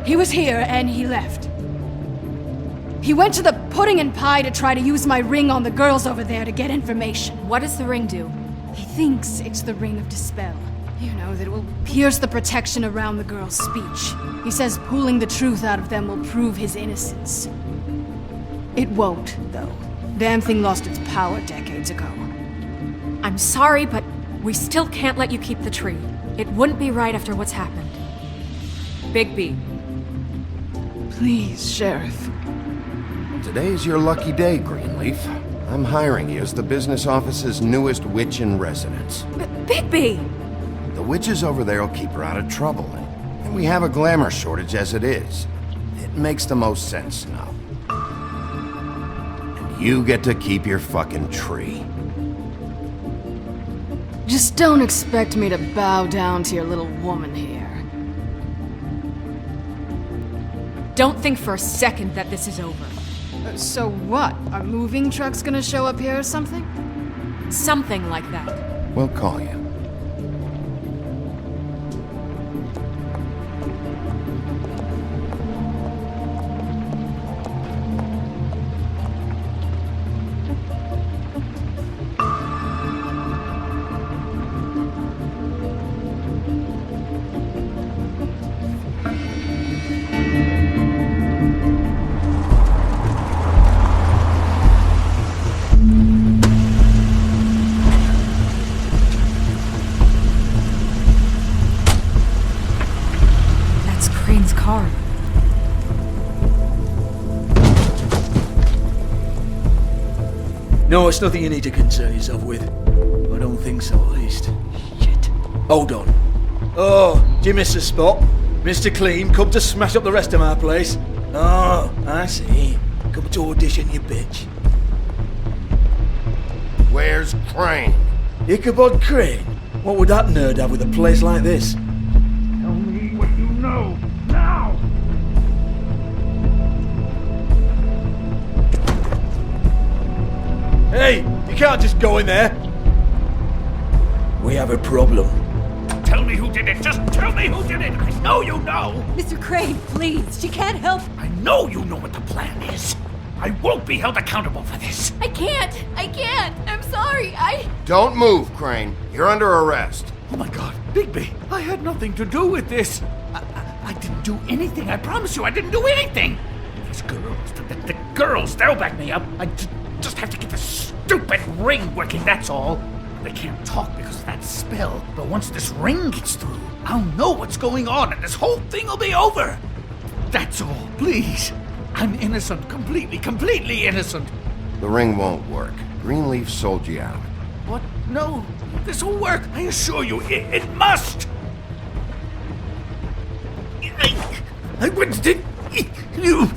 [SPEAKER 8] He was here, and he left. He went to the pudding and pie to try to use my ring on the girls over there to get information.
[SPEAKER 5] What does the ring do?
[SPEAKER 8] He thinks it's the ring of dispel. You know, that it will pierce the protection around the girl's speech. He says pulling the truth out of them will prove his innocence. It won't, though. Damn thing lost its power decades ago.
[SPEAKER 5] I'm sorry, but we still can't let you keep the tree. It wouldn't be right after what's happened. Bigby.
[SPEAKER 8] Please, Sheriff.
[SPEAKER 3] Today is your lucky day, Greenleaf. I'm hiring you as the business office's newest witch in residence.
[SPEAKER 5] Bigby!
[SPEAKER 3] The witches over there will keep her out of trouble, and we have a glamour shortage as it is. It makes the most sense now. And you get to keep your fucking tree.
[SPEAKER 8] Just don't expect me to bow down to your little woman here.
[SPEAKER 5] Don't think for a second that this is over.
[SPEAKER 8] So what? Are moving trucks gonna show up here or something?
[SPEAKER 5] Something like that.
[SPEAKER 3] We'll call you.
[SPEAKER 17] No, it's nothing you need to concern yourself with. I don't think so, at least. Shit. Hold on. Oh, do you miss a spot? Mr. Clean, come to smash up the rest of my place. Oh, I see. Come to audition, you bitch.
[SPEAKER 16] Where's Crane?
[SPEAKER 17] Ichabod Crane? What would that nerd have with a place like this?
[SPEAKER 16] Tell me what you know, now!
[SPEAKER 17] Hey, you can't just go in there. We have a problem.
[SPEAKER 10] Tell me who did it. Just tell me who did it. I know you know.
[SPEAKER 5] Mr. Crane, please. She can't help.
[SPEAKER 10] I know you know what the plan is. I won't be held accountable for this.
[SPEAKER 5] I can't. I'm sorry.
[SPEAKER 16] Don't move, Crane. You're under arrest.
[SPEAKER 10] Oh my God, Bigby, I had nothing to do with this. I didn't do anything. I promise you, I didn't do anything. These girls, the girls, they'll back me up. I just have to get the stupid ring working, that's all.
[SPEAKER 18] They can't talk because of that spell, but once this ring gets through, I'll know what's going on and this whole thing will be over. That's all, please. I'm innocent, completely innocent.
[SPEAKER 3] The ring won't work. Greenleaf sold you out.
[SPEAKER 18] What? No, this will work. I assure you, it must. I went to you.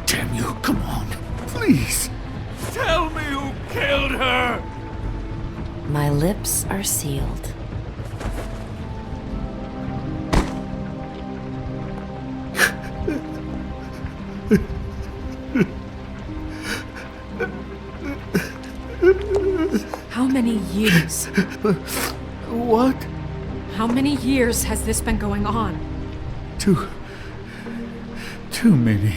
[SPEAKER 18] Damn you, come on, please. Tell me who killed her.
[SPEAKER 9] My lips are sealed.
[SPEAKER 5] How many years?
[SPEAKER 1] What?
[SPEAKER 5] How many years has this been going on?
[SPEAKER 1] Too many.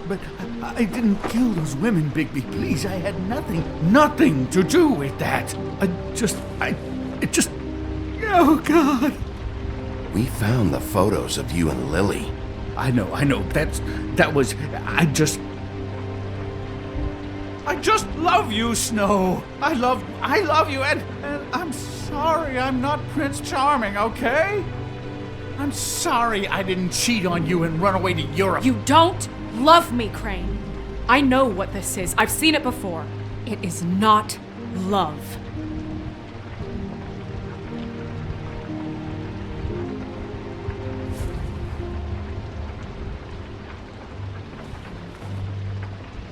[SPEAKER 1] But I didn't kill those women, Bigby. Please, I had nothing to do with that. Oh, God.
[SPEAKER 3] We found the photos of you and Lily.
[SPEAKER 1] I know. I just love you, Snow. I love you, and I'm sorry I'm not Prince Charming, okay? I'm sorry I didn't cheat on you and run away to Europe.
[SPEAKER 5] You don't love me, Crane. I know what this is. I've seen it before. It is not love.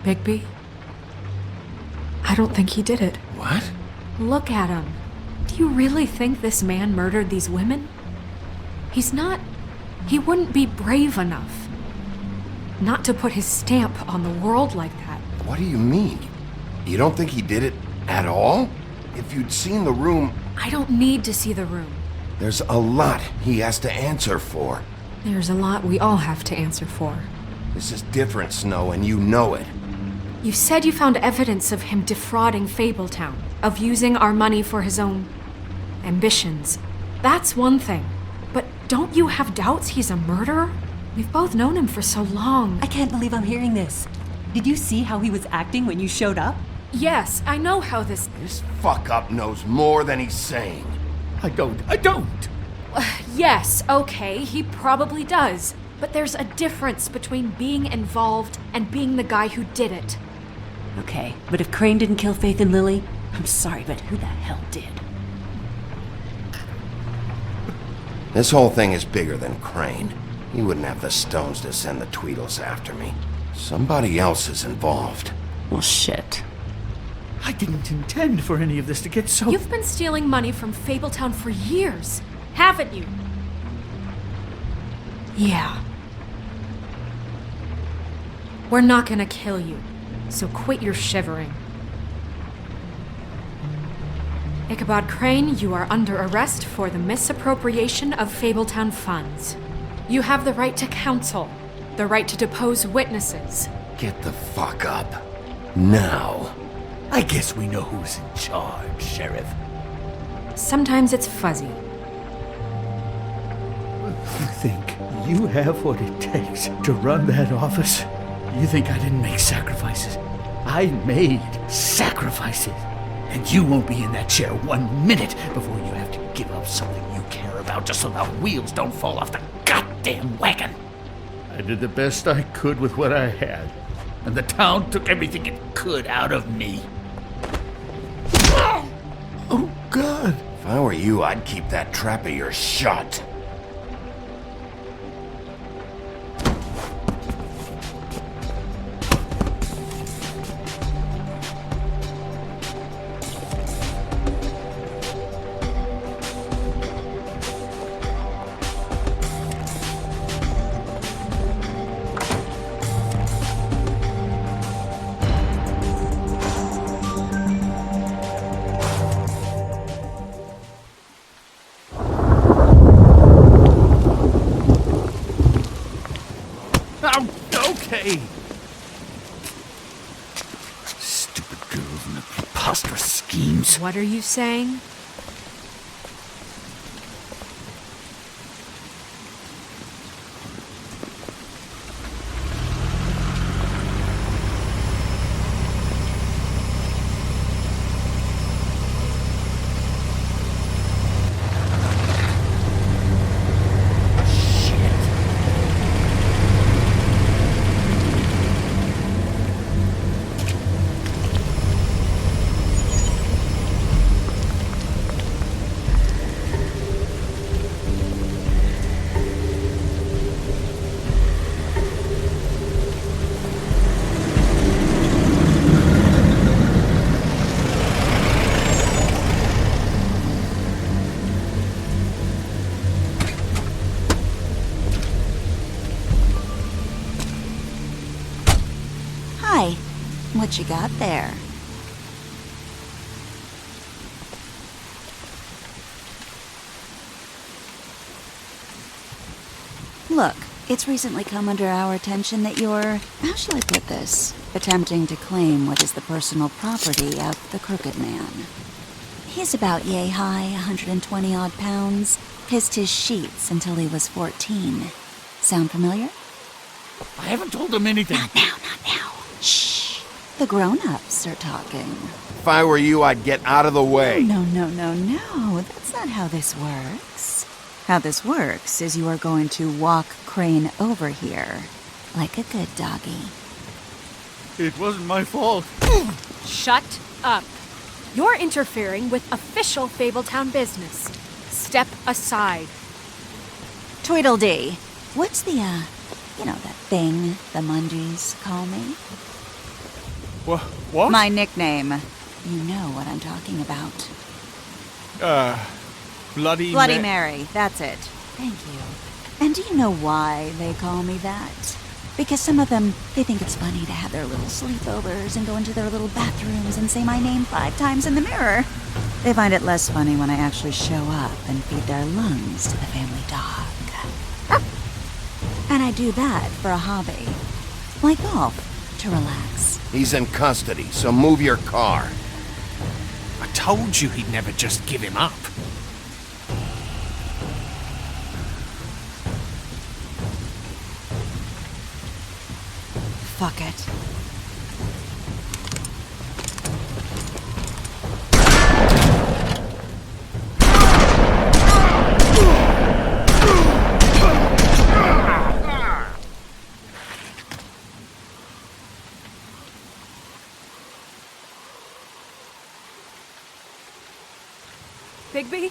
[SPEAKER 5] Bigby? I don't think he did it.
[SPEAKER 3] What?
[SPEAKER 5] Look at him. Do you really think this man murdered these women? He wouldn't be brave enough. Not to put his stamp on the world like that.
[SPEAKER 3] What do you mean? You don't think he did it at all? If you'd seen the room...
[SPEAKER 5] I don't need to see the room.
[SPEAKER 3] There's a lot he has to answer for.
[SPEAKER 5] There's a lot we all have to answer for.
[SPEAKER 3] This is different, Snow, and you know it.
[SPEAKER 5] You said you found evidence of him defrauding Fabletown, of using our money for his own ambitions. That's one thing. But don't you have doubts he's a murderer? We've both known him for so long.
[SPEAKER 19] I can't believe I'm hearing this. Did you see how he was acting when you showed up?
[SPEAKER 5] Yes, I know how this...
[SPEAKER 3] This fuck-up knows more than he's saying.
[SPEAKER 1] I don't.
[SPEAKER 5] Yes, okay, he probably does. But there's a difference between being involved and being the guy who did it.
[SPEAKER 19] Okay, but if Crane didn't kill Faith and Lily, I'm sorry, but who the hell did?
[SPEAKER 3] This whole thing is bigger than Crane. He wouldn't have the stones to send the Tweedles after me. Somebody else is involved.
[SPEAKER 19] Well, shit.
[SPEAKER 1] I didn't intend for any of this to get so...
[SPEAKER 5] You've been stealing money from Fabletown for years, haven't you? Yeah. We're not gonna kill you, so quit your shivering. Ichabod Crane, you are under arrest for the misappropriation of Fabletown funds. You have the right to counsel, the right to depose witnesses.
[SPEAKER 3] Get the fuck up. Now.
[SPEAKER 18] I guess we know who's in charge, Sheriff.
[SPEAKER 5] Sometimes it's fuzzy.
[SPEAKER 1] You think you have what it takes to run that office? You think I didn't make sacrifices? I made sacrifices. And you won't be in that chair 1 minute before you have to give up something you care about just so the wheels don't fall off the goddamn wagon. I did the best I could with what I had, and the town took everything it could out of me. Oh, God.
[SPEAKER 3] If I were you, I'd keep that trap of yours shut.
[SPEAKER 1] Okay. Stupid girls and their preposterous schemes.
[SPEAKER 5] What are you saying?
[SPEAKER 20] What you got there? Look, it's recently come under our attention that you're, how shall I put this, attempting to claim what is the personal property of the Crooked Man. He's about yay high, 120 odd pounds, pissed his sheets until he was 14. Sound familiar?
[SPEAKER 18] I haven't told him anything.
[SPEAKER 20] Not now. Shh. The grown-ups are talking.
[SPEAKER 7] If I were you, I'd get out of the way.
[SPEAKER 20] No. That's not how this works. How this works is you are going to walk Crane over here, like a good doggy.
[SPEAKER 18] It wasn't my fault.
[SPEAKER 5] Shut up. You're interfering with official Fabletown business. Step aside.
[SPEAKER 20] Tweedledee, what's the, that thing the Mundries call me?
[SPEAKER 18] What?
[SPEAKER 20] My nickname. You know what I'm talking about.
[SPEAKER 18] Bloody
[SPEAKER 20] Mary, that's it. Thank you. And do you know why they call me that? Because some of them, they think it's funny to have their little sleepovers and go into their little bathrooms and say my name 5 times in the mirror. They find it less funny when I actually show up and feed their lungs to the family dog. And I do that for a hobby. Like golf, to relax.
[SPEAKER 3] He's in custody, so move your car.
[SPEAKER 10] I told you he'd never just give him up.
[SPEAKER 20] Fuck it.
[SPEAKER 5] Bigby?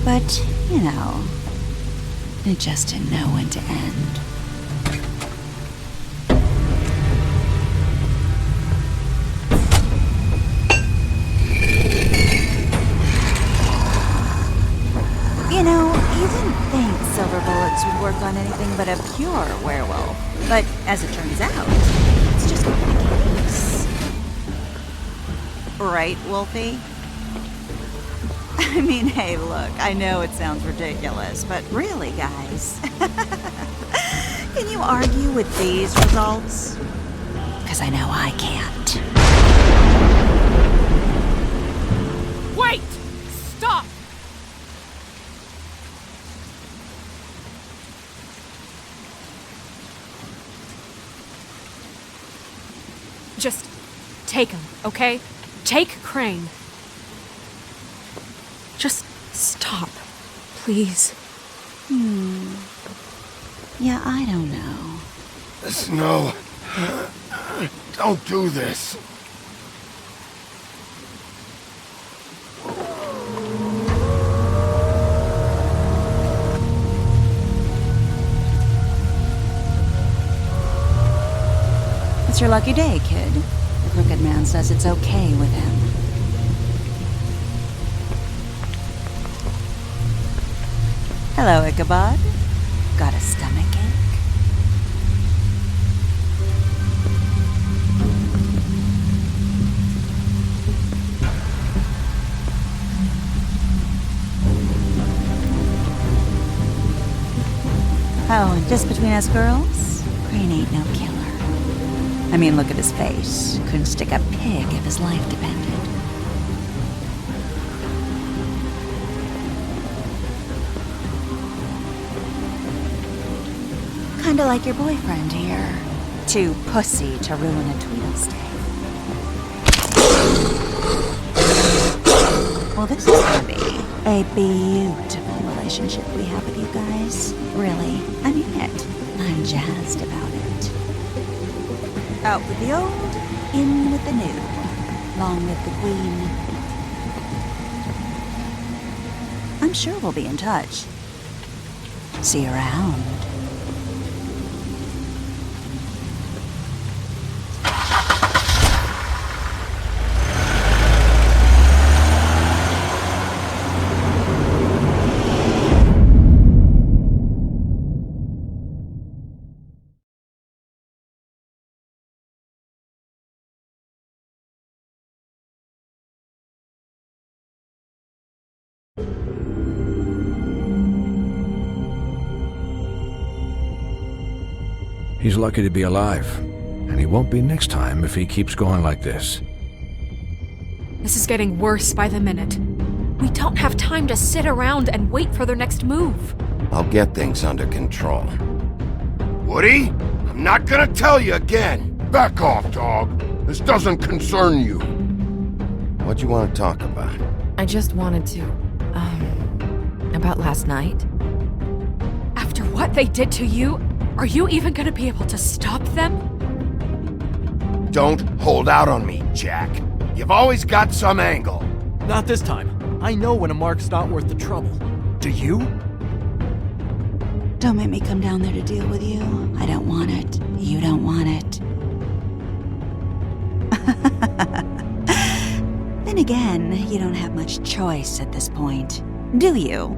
[SPEAKER 20] But, it just didn't know when to end. on anything but a pure werewolf. But as it turns out, it's just not the case. Right, Wolfie? I mean, hey, look, I know it sounds ridiculous, but really, guys, can you argue with these results? Because I know I can't.
[SPEAKER 5] Wait! Stop! Just take him, okay? Take Crane. Just stop, please.
[SPEAKER 20] Yeah, I don't know.
[SPEAKER 16] Snow, don't do this.
[SPEAKER 20] It's your lucky day, kid. The Crooked Man says it's okay with him. Hello, Ichabod. Got a stomachache? Oh, and just between us girls, Crane ain't no killer. I mean, look at his face. Couldn't stick a pig if his life depended. Kinda like your boyfriend here. Too pussy to ruin a Tweedle stay. Well, this is gonna be a beautiful relationship we have with you guys. Really, I mean it. I'm jazzed about it. Out with the old, in with the new. Long live the Queen. I'm sure we'll be in touch. See you around.
[SPEAKER 13] He's lucky to be alive, and he won't be next time if he keeps going like this.
[SPEAKER 5] This is getting worse by the minute. We don't have time to sit around and wait for their next move.
[SPEAKER 3] I'll get things under control.
[SPEAKER 16] Woody, I'm not gonna tell you again. Back off, dog. This doesn't concern you.
[SPEAKER 3] What you want to talk about?
[SPEAKER 9] I just wanted to, about last night.
[SPEAKER 5] After what they did to you, are you even gonna be able to stop them?
[SPEAKER 16] Don't hold out on me, Jack. You've always got some angle.
[SPEAKER 2] Not this time. I know when a mark's not worth the trouble. Do you?
[SPEAKER 20] Don't make me come down there to deal with you. I don't want it. You don't want it. Then again, you don't have much choice at this point, do you?